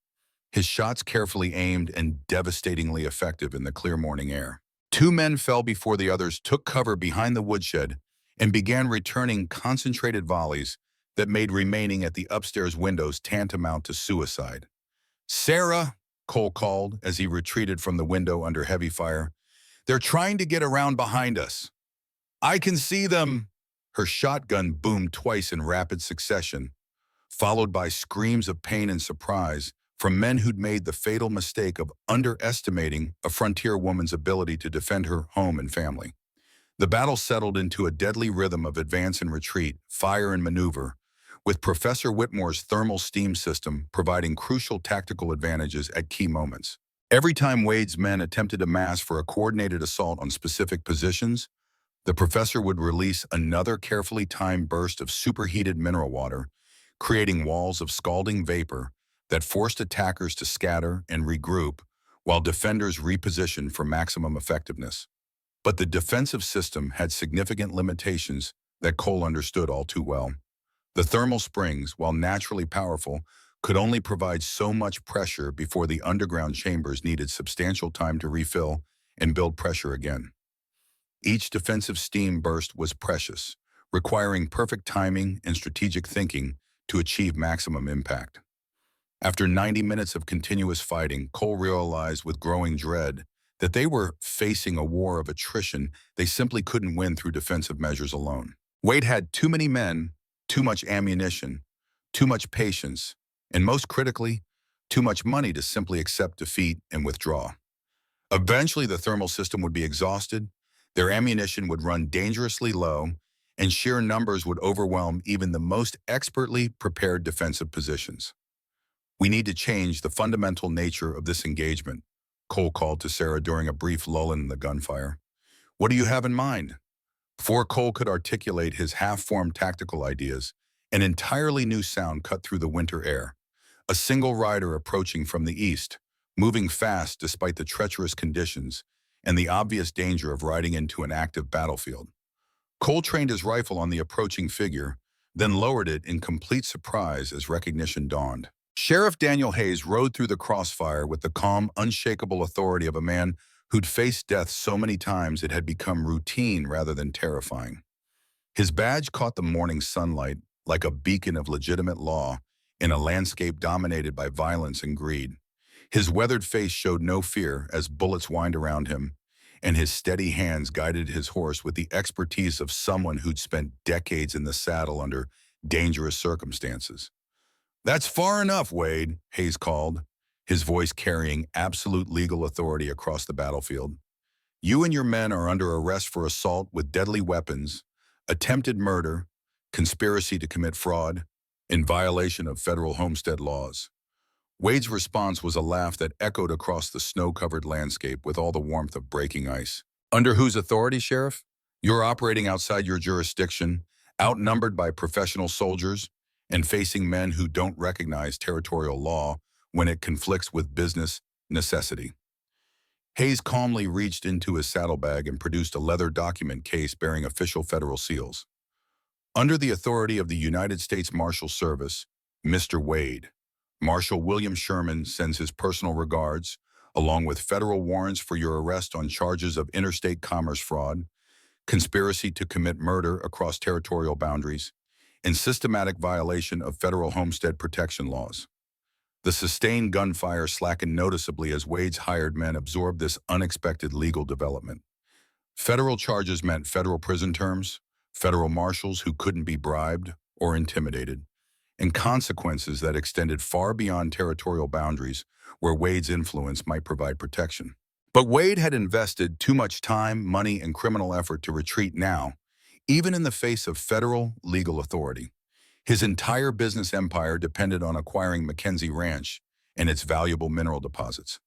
His shots carefully aimed and devastatingly effective in the clear morning air. Two men fell before the others took cover behind the woodshed and began returning concentrated volleys that made remaining at the upstairs windows tantamount to suicide. "Sarah," Cole called as he retreated from the window under heavy fire, "they're trying to get around behind us." "I can see them." Her shotgun boomed twice in rapid succession, followed by screams of pain and surprise from men who'd made the fatal mistake of underestimating a frontier woman's ability to defend her home and family. The battle settled into a deadly rhythm of advance and retreat, fire and maneuver, with Professor Whitmore's thermal steam system providing crucial tactical advantages at key moments. Every time Wade's men attempted to mass for a coordinated assault on specific positions, the professor would release another carefully timed burst of superheated mineral water, creating walls of scalding vapor that forced attackers to scatter and regroup while defenders repositioned for maximum effectiveness. But the defensive system had significant limitations that Cole understood all too well. The thermal springs, while naturally powerful, could only provide so much pressure before the underground chambers needed substantial time to refill and build pressure again. Each defensive steam burst was precious, requiring perfect timing and strategic thinking to achieve maximum impact. After 90 minutes of continuous fighting, Cole realized with growing dread that they were facing a war of attrition they simply couldn't win through defensive measures alone. Wade had too many men, too much ammunition, too much patience, and most critically, too much money to simply accept defeat and withdraw. Eventually, the thermal system would be exhausted, their ammunition would run dangerously low, and sheer numbers would overwhelm even the most expertly prepared defensive positions. "We need to change the fundamental nature of this engagement," Cole called to Sarah during a brief lull in the gunfire. "What do you have in mind?" Before Cole could articulate his half-formed tactical ideas, an entirely new sound cut through the winter air. A single rider approaching from the east, moving fast despite the treacherous conditions and the obvious danger of riding into an active battlefield. Cole trained his rifle on the approaching figure, then lowered it in complete surprise as recognition dawned. Sheriff Daniel Hayes rode through the crossfire with the calm, unshakable authority of a man who'd faced death so many times it had become routine rather than terrifying. His badge caught the morning sunlight like a beacon of legitimate law in a landscape dominated by violence and greed. His weathered face showed no fear as bullets whined around him, and his steady hands guided his horse with the expertise of someone who'd spent decades in the saddle under dangerous circumstances. "That's far enough, Wade," Hayes called, his voice carrying absolute legal authority across the battlefield. You and your men are under arrest for assault with deadly weapons, attempted murder, conspiracy to commit fraud, in violation of federal homestead laws. Wade's response was a laugh that echoed across the snow-covered landscape with all the warmth of breaking ice. Under whose authority, Sheriff? You're operating outside your jurisdiction, outnumbered by professional soldiers, and facing men who don't recognize territorial law when it conflicts with business necessity. Hayes calmly reached into his saddlebag and produced a leather document case bearing official federal seals. Under the authority of the United States Marshal Service, Mr. Wade, Marshal William Sherman sends his personal regards, along with federal warrants for your arrest on charges of interstate commerce fraud, conspiracy to commit murder across territorial boundaries, and systematic violation of federal homestead protection laws. The sustained gunfire slackened noticeably as Wade's hired men absorbed this unexpected legal development. Federal charges meant federal prison terms, federal marshals who couldn't be bribed or intimidated, and consequences that extended far beyond territorial boundaries where Wade's influence might provide protection. But Wade had invested too much time, money, and criminal effort to retreat now, even in the face of federal legal authority. His entire business empire depended on acquiring Mackenzie Ranch and its valuable mineral deposits.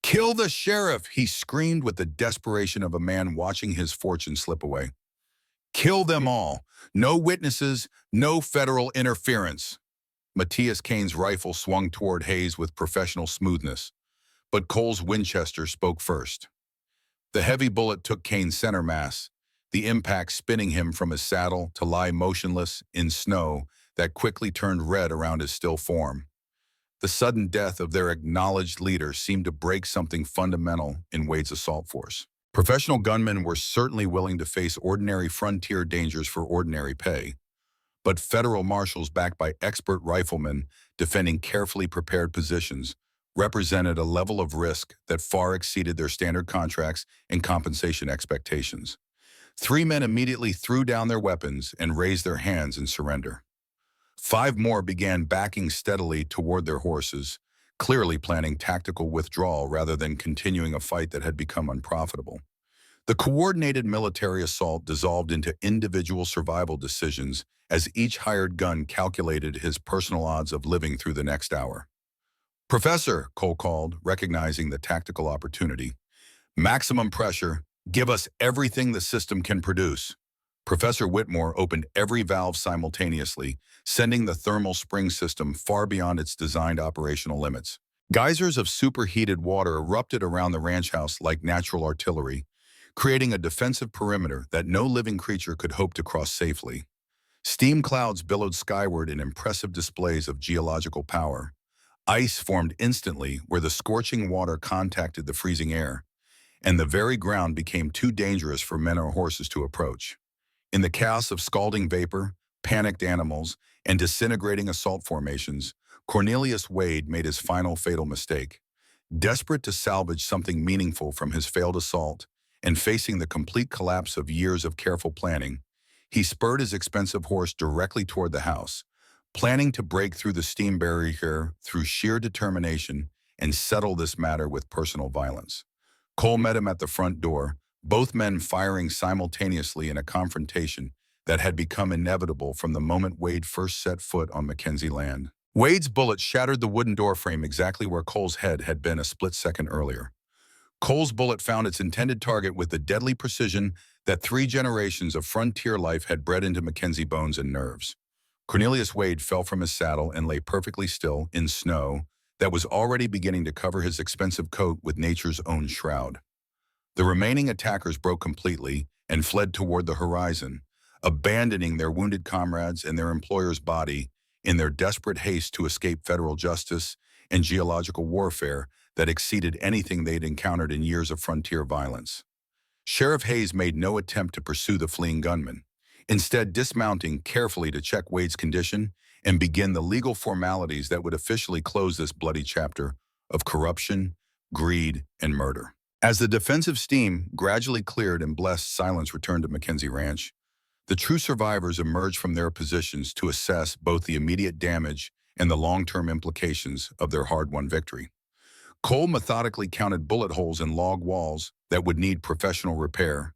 "Kill the sheriff!" he screamed with the desperation of a man watching his fortune slip away. "Kill them all! No witnesses, no federal interference!" Matthias Kane's rifle swung toward Hayes with professional smoothness, but Cole's Winchester spoke first. The heavy bullet took Kane's center mass, the impact spinning him from his saddle to lie motionless in snow that quickly turned red around his still form. The sudden death of their acknowledged leader seemed to break something fundamental in Wade's assault force. Professional gunmen were certainly willing to face ordinary frontier dangers for ordinary pay, but federal marshals backed by expert riflemen defending carefully prepared positions represented a level of risk that far exceeded their standard contracts and compensation expectations. 3 men immediately threw down their weapons and raised their hands in surrender. 5 more began backing steadily toward their horses, clearly planning tactical withdrawal rather than continuing a fight that had become unprofitable. The coordinated military assault dissolved into individual survival decisions as each hired gun calculated his personal odds of living through the next hour. "Professor," Cole called, recognizing the tactical opportunity. "Maximum pressure. Give us everything the system can produce." Professor Whitmore opened every valve simultaneously, sending the thermal spring system far beyond its designed operational limits. Geysers of superheated water erupted around the ranch house like natural artillery, creating a defensive perimeter that no living creature could hope to cross safely. Steam clouds billowed skyward in impressive displays of geological power. Ice formed instantly where the scorching water contacted the freezing air, and the very ground became too dangerous for men or horses to approach. In the chaos of scalding vapor, panicked animals, and disintegrating assault formations, Cornelius Wade made his final fatal mistake. Desperate to salvage something meaningful from his failed assault, and facing the complete collapse of years of careful planning, he spurred his expensive horse directly toward the house, planning to break through the steam barrier through sheer determination and settle this matter with personal violence. Cole met him at the front door, both men firing simultaneously in a confrontation that had become inevitable from the moment Wade first set foot on Mackenzie land. Wade's bullet shattered the wooden doorframe exactly where Cole's head had been a split second earlier. Cole's bullet found its intended target with the deadly precision that 3 generations of frontier life had bred into Mackenzie bones and nerves. Cornelius Wade fell from his saddle and lay perfectly still in snow that was already beginning to cover his expensive coat with nature's own shroud. The remaining attackers broke completely and fled toward the horizon, abandoning their wounded comrades and their employer's body in their desperate haste to escape federal justice and geological warfare that exceeded anything they'd encountered in years of frontier violence. Sheriff Hayes made no attempt to pursue the fleeing gunman, instead dismounting carefully to check Wade's condition and begin the legal formalities that would officially close this bloody chapter of corruption, greed, and murder. As the defensive steam gradually cleared and blessed silence returned to Mackenzie Ranch, the true survivors emerged from their positions to assess both the immediate damage and the long-term implications of their hard-won victory. Cole methodically counted bullet holes in log walls, that would need professional repair,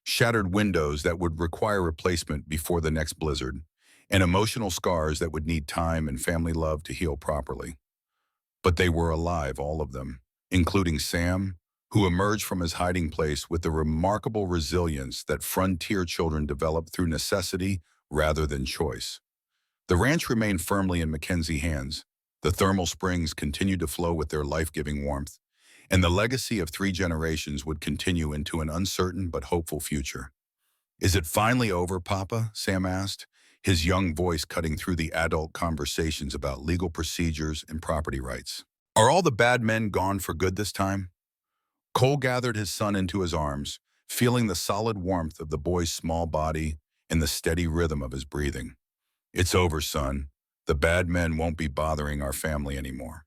shattered windows that would require replacement before the next blizzard, and emotional scars that would need time and family love to heal properly. But they were alive, all of them, including Sam, who emerged from his hiding place with the remarkable resilience that frontier children develop through necessity rather than choice. The ranch remained firmly in Mackenzie's hands. The thermal springs continued to flow with their life-giving warmth, and the legacy of 3 generations would continue into an uncertain but hopeful future. "Is it finally over, Papa?" Sam asked, his young voice cutting through the adult conversations about legal procedures and property rights. "Are all the bad men gone for good this time?" Cole gathered his son into his arms, feeling the solid warmth of the boy's small body and the steady rhythm of his breathing. "It's over, son. The bad men won't be bothering our family anymore."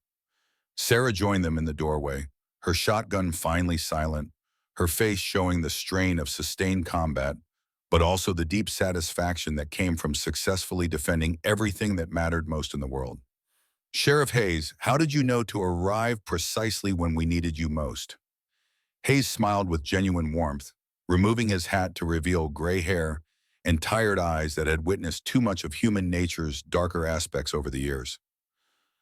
Sarah joined them in the doorway, her shotgun finally silent, her face showing the strain of sustained combat, but also the deep satisfaction that came from successfully defending everything that mattered most in the world. "Sheriff Hayes, how did you know to arrive precisely when we needed you most?" Hayes smiled with genuine warmth, removing his hat to reveal gray hair and tired eyes that had witnessed too much of human nature's darker aspects over the years.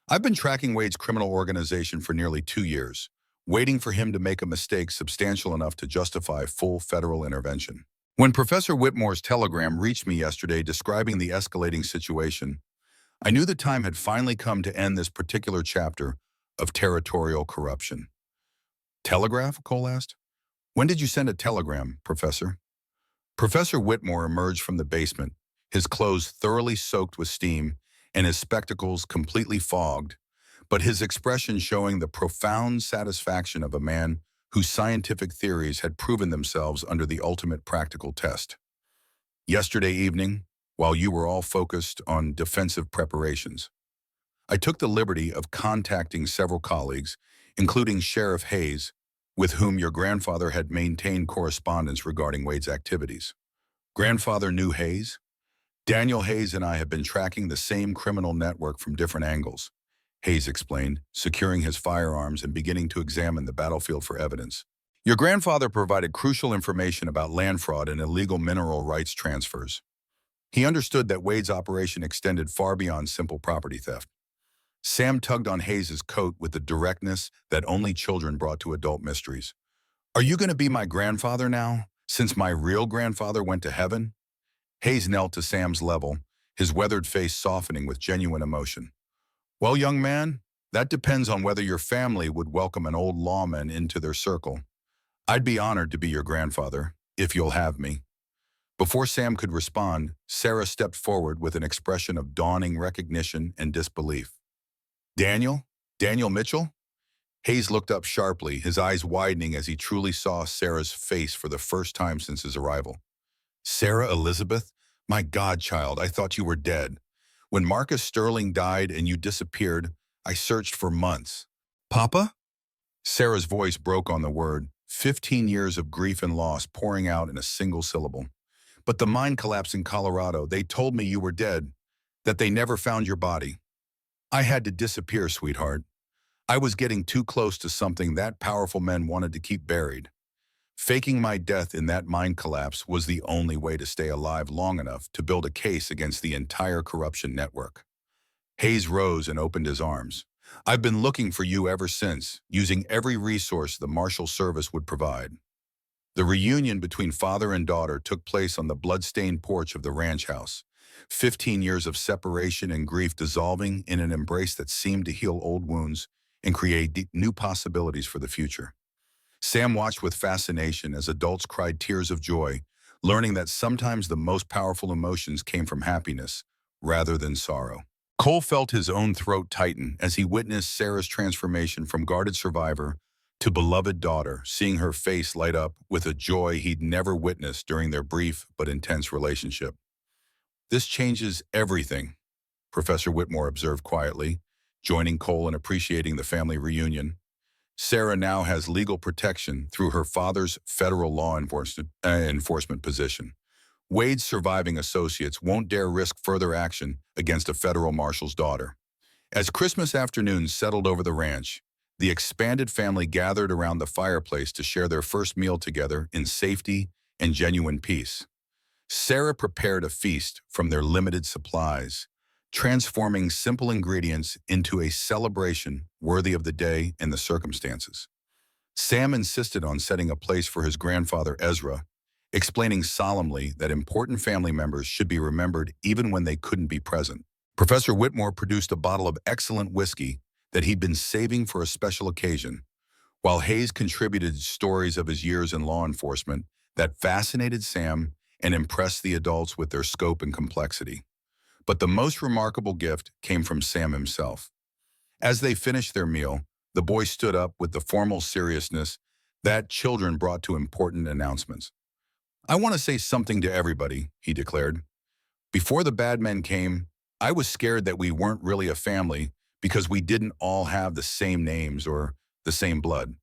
"I've been tracking Wade's criminal organization for nearly 2 years, waiting for him to make a mistake substantial enough to justify full federal intervention. When Professor Whitmore's telegram reached me yesterday describing the escalating situation, I knew the time had finally come to end this particular chapter of territorial corruption." "Telegraph?" Cole asked. "When did you send a telegram, Professor?" Professor Whitmore emerged from the basement, his clothes thoroughly soaked with steam and his spectacles completely fogged, but his expression showing the profound satisfaction of a man whose scientific theories had proven themselves under the ultimate practical test. "Yesterday evening, while you were all focused on defensive preparations, I took the liberty of contacting several colleagues, including Sheriff Hayes, with whom your grandfather had maintained correspondence regarding Wade's activities." "Grandfather knew Hayes?" "Daniel Hayes and I have been tracking the same criminal network from different angles," Hayes explained, securing his firearms and beginning to examine the battlefield for evidence. "Your grandfather provided crucial information about land fraud and illegal mineral rights transfers. He understood that Wade's operation extended far beyond simple property theft." Sam tugged on Hayes' coat with the directness that only children brought to adult mysteries. "Are you going to be my grandfather now, since my real grandfather went to heaven?" Hayes knelt to Sam's level, his weathered face softening with genuine emotion. "Well, young man, that depends on whether your family would welcome an old lawman into their circle. I'd be honored to be your grandfather, if you'll have me." Before Sam could respond, Sarah stepped forward with an expression of dawning recognition and disbelief. "Daniel? Daniel Mitchell?" Hayes looked up sharply, his eyes widening as he truly saw Sarah's face for the first time since his arrival. "Sarah Elizabeth? My godchild, I thought you were dead. When Marcus Sterling died and you disappeared, I searched for months." "Papa?" Sarah's voice broke on the word, 15 years of grief and loss pouring out in a single syllable. "But the mine collapse in Colorado, they told me you were dead, that they never found your body. I had to disappear, sweetheart. I was getting too close to something that powerful men wanted to keep buried. Faking my death in that mine collapse was the only way to stay alive long enough to build a case against the entire corruption network." Hayes rose and opened his arms. "I've been looking for you ever since, using every resource the Marshal Service would provide." The reunion between father and daughter took place on the blood-stained porch of the ranch house, 15 years of separation and grief dissolving in an embrace that seemed to heal old wounds and create new possibilities for the future. Sam watched with fascination as adults cried tears of joy, learning that sometimes the most powerful emotions came from happiness rather than sorrow. Cole felt his own throat tighten as he witnessed Sarah's transformation from guarded survivor to beloved daughter, seeing her face light up with a joy he'd never witnessed during their brief but intense relationship. "This changes everything," Professor Whitmore observed quietly, joining Cole in appreciating the family reunion. "Sarah now has legal protection through her father's federal law enforcement position. Wade's surviving associates won't dare risk further action against a federal marshal's daughter." As Christmas afternoon settled over the ranch, The expanded family gathered around the fireplace to share their first meal together in safety and genuine peace. Sarah prepared a feast from their limited supplies, transforming simple ingredients into a celebration worthy of the day and the circumstances. Sam insisted on setting a place for his grandfather Ezra, explaining solemnly that important family members should be remembered even when they couldn't be present. Professor Whitmore produced a bottle of excellent whiskey that he'd been saving for a special occasion, while Hayes contributed stories of his years in law enforcement that fascinated Sam and impressed the adults with their scope and complexity. But the most remarkable gift came from Sam himself. As they finished their meal, the boy stood up with the formal seriousness that children brought to important announcements. "I want to say something to everybody," he declared. "Before the bad men came, I was scared that we weren't really a family because we didn't all have the same names or the same blood.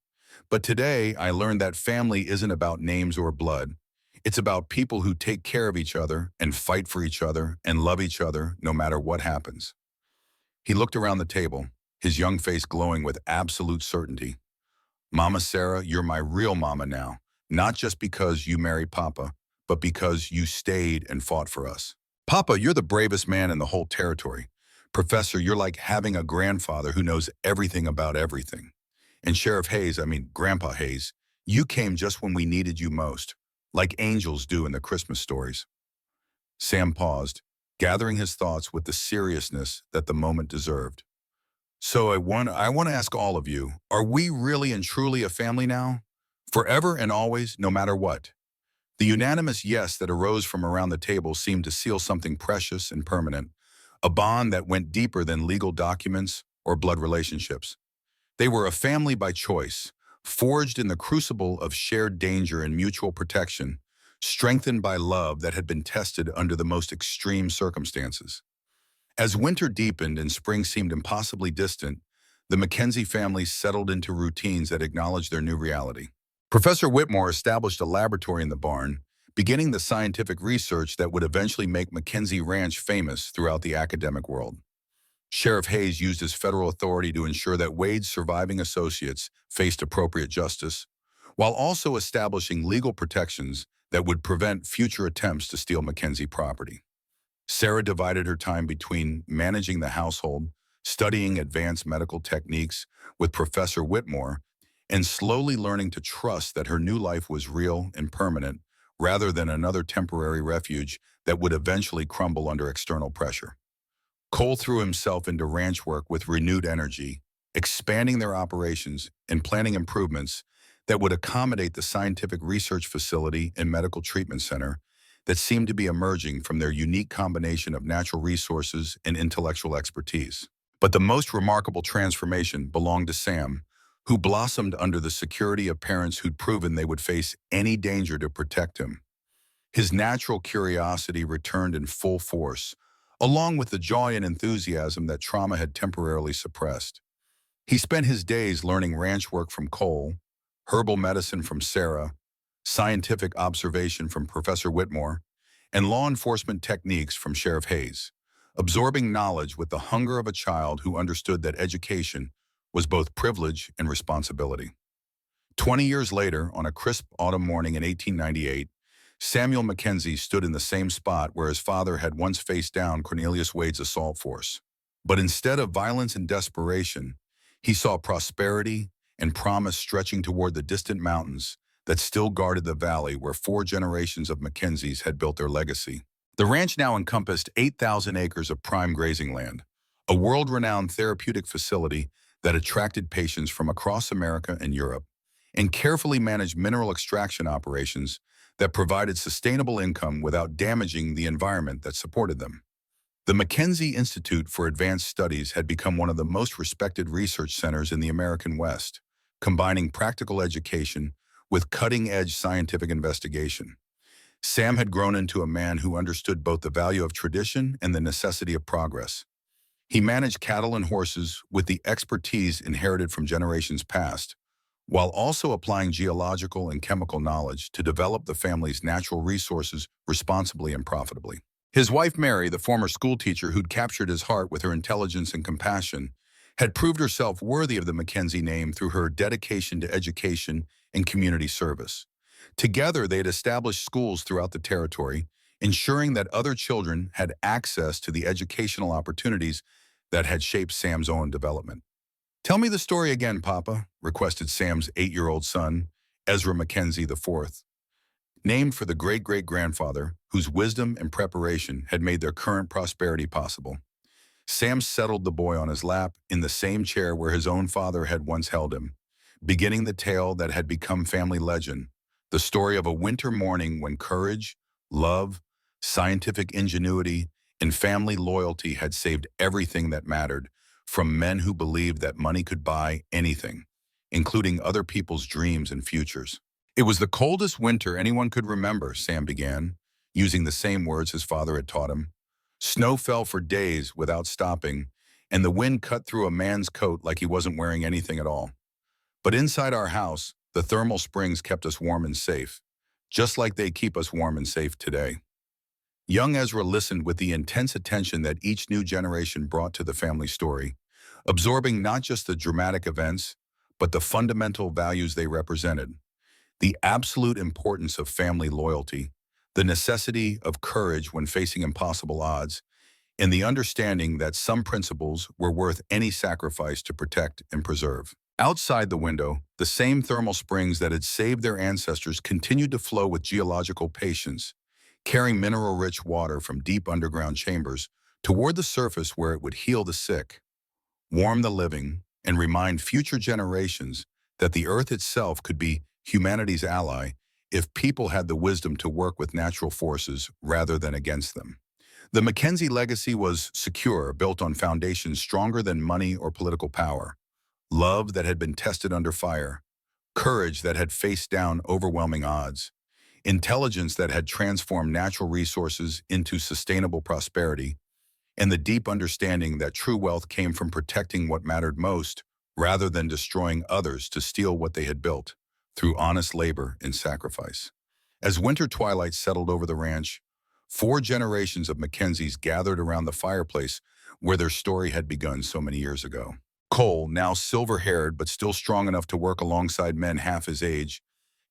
But today, I learned that family isn't about names or blood. It's about people who take care of each other and fight for each other and love each other no matter what happens." He looked around the table, his young face glowing with absolute certainty. "Mama Sarah, you're my real mama now, not just because you married Papa, but because you stayed and fought for us. Papa, you're the bravest man in the whole territory. Professor, you're like having a grandfather who knows everything about everything. And Sheriff Hayes, Grandpa Hayes, you came just when we needed you most, like angels do in the Christmas stories." Sam paused, gathering his thoughts with the seriousness that the moment deserved. "So I want to ask all of you, are we really and truly a family now? Forever and always, no matter what?" The unanimous yes that arose from around the table seemed to seal something precious and permanent, a bond that went deeper than legal documents or blood relationships. They were a family by choice, forged in the crucible of shared danger and mutual protection, strengthened by love that had been tested under the most extreme circumstances. As winter deepened and spring seemed impossibly distant, the Mackenzie family settled into routines that acknowledged their new reality. Professor Whitmore established a laboratory in the barn, beginning the scientific research that would eventually make Mackenzie Ranch famous throughout the academic world. Sheriff Hayes used his federal authority to ensure that Wade's surviving associates faced appropriate justice, while also establishing legal protections that would prevent future attempts to steal Mackenzie property. Sarah divided her time between managing the household, studying advanced medical techniques with Professor Whitmore, and slowly learning to trust that her new life was real and permanent rather than another temporary refuge that would eventually crumble under external pressure. Cole threw himself into ranch work with renewed energy, expanding their operations and planning improvements that would accommodate the scientific research facility and medical treatment center that seemed to be emerging from their unique combination of natural resources and intellectual expertise. But the most remarkable transformation belonged to Sam, who blossomed under the security of parents who'd proven they would face any danger to protect him. His natural curiosity returned in full force, along with the joy and enthusiasm that trauma had temporarily suppressed. He spent his days learning ranch work from Cole, herbal medicine from Sarah, scientific observation from Professor Whitmore, and law enforcement techniques from Sheriff Hayes, absorbing knowledge with the hunger of a child who understood that education was both privilege and responsibility. 20 years later, on a crisp autumn morning in 1898, Samuel Mackenzie stood in the same spot where his father had once faced down Cornelius Wade's assault force. But instead of violence and desperation, he saw prosperity and promise stretching toward the distant mountains that still guarded the valley where 4 generations of Mackenzies had built their legacy. The ranch now encompassed 8,000 acres of prime grazing land, a world-renowned therapeutic facility that attracted patients from across America and Europe, and carefully managed mineral extraction operations that provided sustainable income without damaging the environment that supported them. The Mackenzie Institute for Advanced Studies had become one of the most respected research centers in the American West, combining practical education with cutting-edge scientific investigation. Sam had grown into a man who understood both the value of tradition and the necessity of progress. He managed cattle and horses with the expertise inherited from generations past, while also applying geological and chemical knowledge to develop the family's natural resources responsibly and profitably. His wife Mary, the former schoolteacher who'd captured his heart with her intelligence and compassion, had proved herself worthy of the Mackenzie name through her dedication to education and community service. Together, they had established schools throughout the territory, ensuring that other children had access to the educational opportunities that had shaped Sam's own development. "Tell me the story again, Papa," requested Sam's 8-year-old son, Ezra Mackenzie IV, named for the great-great-grandfather whose wisdom and preparation had made their current prosperity possible. Sam settled the boy on his lap in the same chair where his own father had once held him, beginning the tale that had become family legend, the story of a winter morning when courage, love, scientific ingenuity, and family loyalty had saved everything that mattered, from men who believed that money could buy anything, including other people's dreams and futures. "It was the coldest winter anyone could remember," Sam began, using the same words his father had taught him. "Snow fell for days without stopping, and the wind cut through a man's coat like he wasn't wearing anything at all. But inside our house, the thermal springs kept us warm and safe, just like they keep us warm and safe today." Young Ezra listened with the intense attention that each new generation brought to the family story, absorbing not just the dramatic events, but the fundamental values they represented: the absolute importance of family loyalty, the necessity of courage when facing impossible odds, and the understanding that some principles were worth any sacrifice to protect and preserve. Outside the window, the same thermal springs that had saved their ancestors continued to flow with geological patience, carrying mineral-rich water from deep underground chambers toward the surface where it would heal the sick, warm the living, and remind future generations that the earth itself could be humanity's ally if people had the wisdom to work with natural forces rather than against them. The Mackenzie legacy was secure, built on foundations stronger than money or political power: love that had been tested under fire, courage that had faced down overwhelming odds, intelligence that had transformed natural resources into sustainable prosperity, and the deep understanding that true wealth came from protecting what mattered most rather than destroying others to steal what they had built through honest labor and sacrifice. As winter twilight settled over the ranch, 4 generations of Mackenzies gathered around the fireplace where their story had begun so many years ago. Cole, now silver-haired but still strong enough to work alongside men half his age,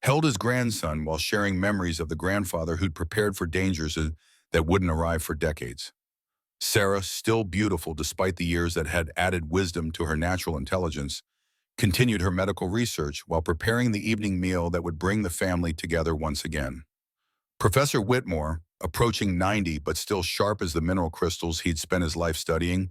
held his grandson while sharing memories of the grandfather who'd prepared for dangers that wouldn't arrive for decades. Sarah, still beautiful despite the years that had added wisdom to her natural intelligence, continued her medical research while preparing the evening meal that would bring the family together once again. Professor Whitmore, approaching 90 but still sharp as the mineral crystals he'd spent his life studying,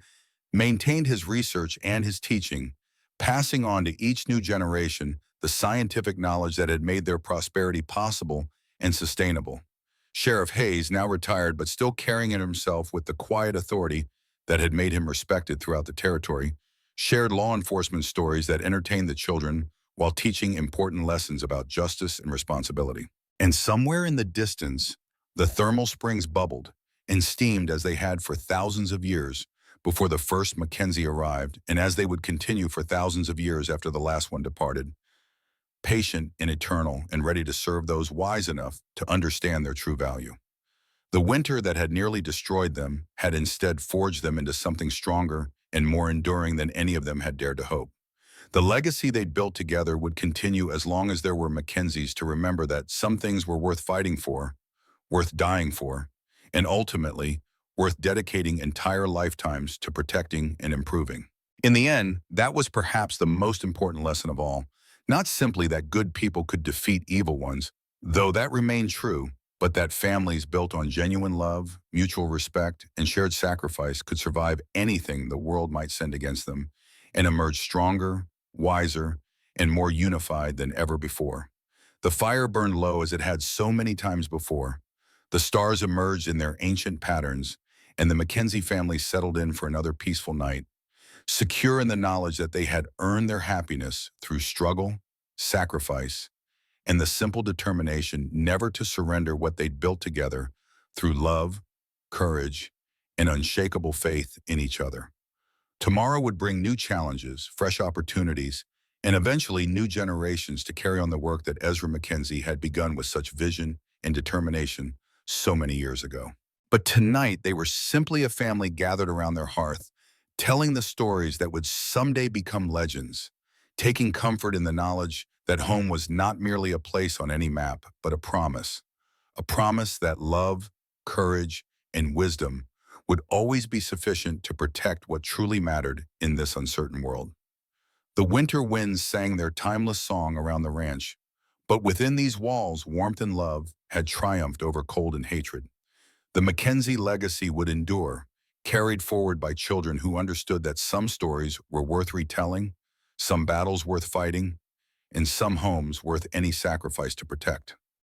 maintained his research and his teaching, passing on to each new generation the scientific knowledge that had made their prosperity possible and sustainable. Sheriff Hayes, now retired but still carrying in himself with the quiet authority that had made him respected throughout the territory, shared law enforcement stories that entertained the children while teaching important lessons about justice and responsibility. And somewhere in the distance, the thermal springs bubbled and steamed as they had for thousands of years before the first Mackenzie arrived, and as they would continue for thousands of years after the last one departed, patient and eternal and ready to serve those wise enough to understand their true value. The winter that had nearly destroyed them had instead forged them into something stronger and more enduring than any of them had dared to hope. The legacy they'd built together would continue as long as there were Mackenzies to remember that some things were worth fighting for, worth dying for, and ultimately worth dedicating entire lifetimes to protecting and improving. In the end, that was perhaps the most important lesson of all. Not simply that good people could defeat evil ones, though that remained true, but that families built on genuine love, mutual respect, and shared sacrifice could survive anything the world might send against them and emerge stronger, wiser, and more unified than ever before. The fire burned low as it had so many times before. The stars emerged in their ancient patterns, and the Mackenzie family settled in for another peaceful night, secure in the knowledge that they had earned their happiness through struggle, sacrifice, and the simple determination never to surrender what they'd built together through love, courage, and unshakable faith in each other. Tomorrow would bring new challenges, fresh opportunities, and eventually new generations to carry on the work that Ezra Mackenzie had begun with such vision and determination so many years ago. But tonight, they were simply a family gathered around their hearth, telling the stories that would someday become legends, taking comfort in the knowledge that home was not merely a place on any map, but a promise that love, courage, and wisdom would always be sufficient to protect what truly mattered in this uncertain world. The winter winds sang their timeless song around the ranch, but within these walls, warmth and love had triumphed over cold and hatred. The Mackenzie legacy would endure, carried forward by children who understood that some stories were worth retelling, some battles worth fighting, and some homes worth any sacrifice to protect.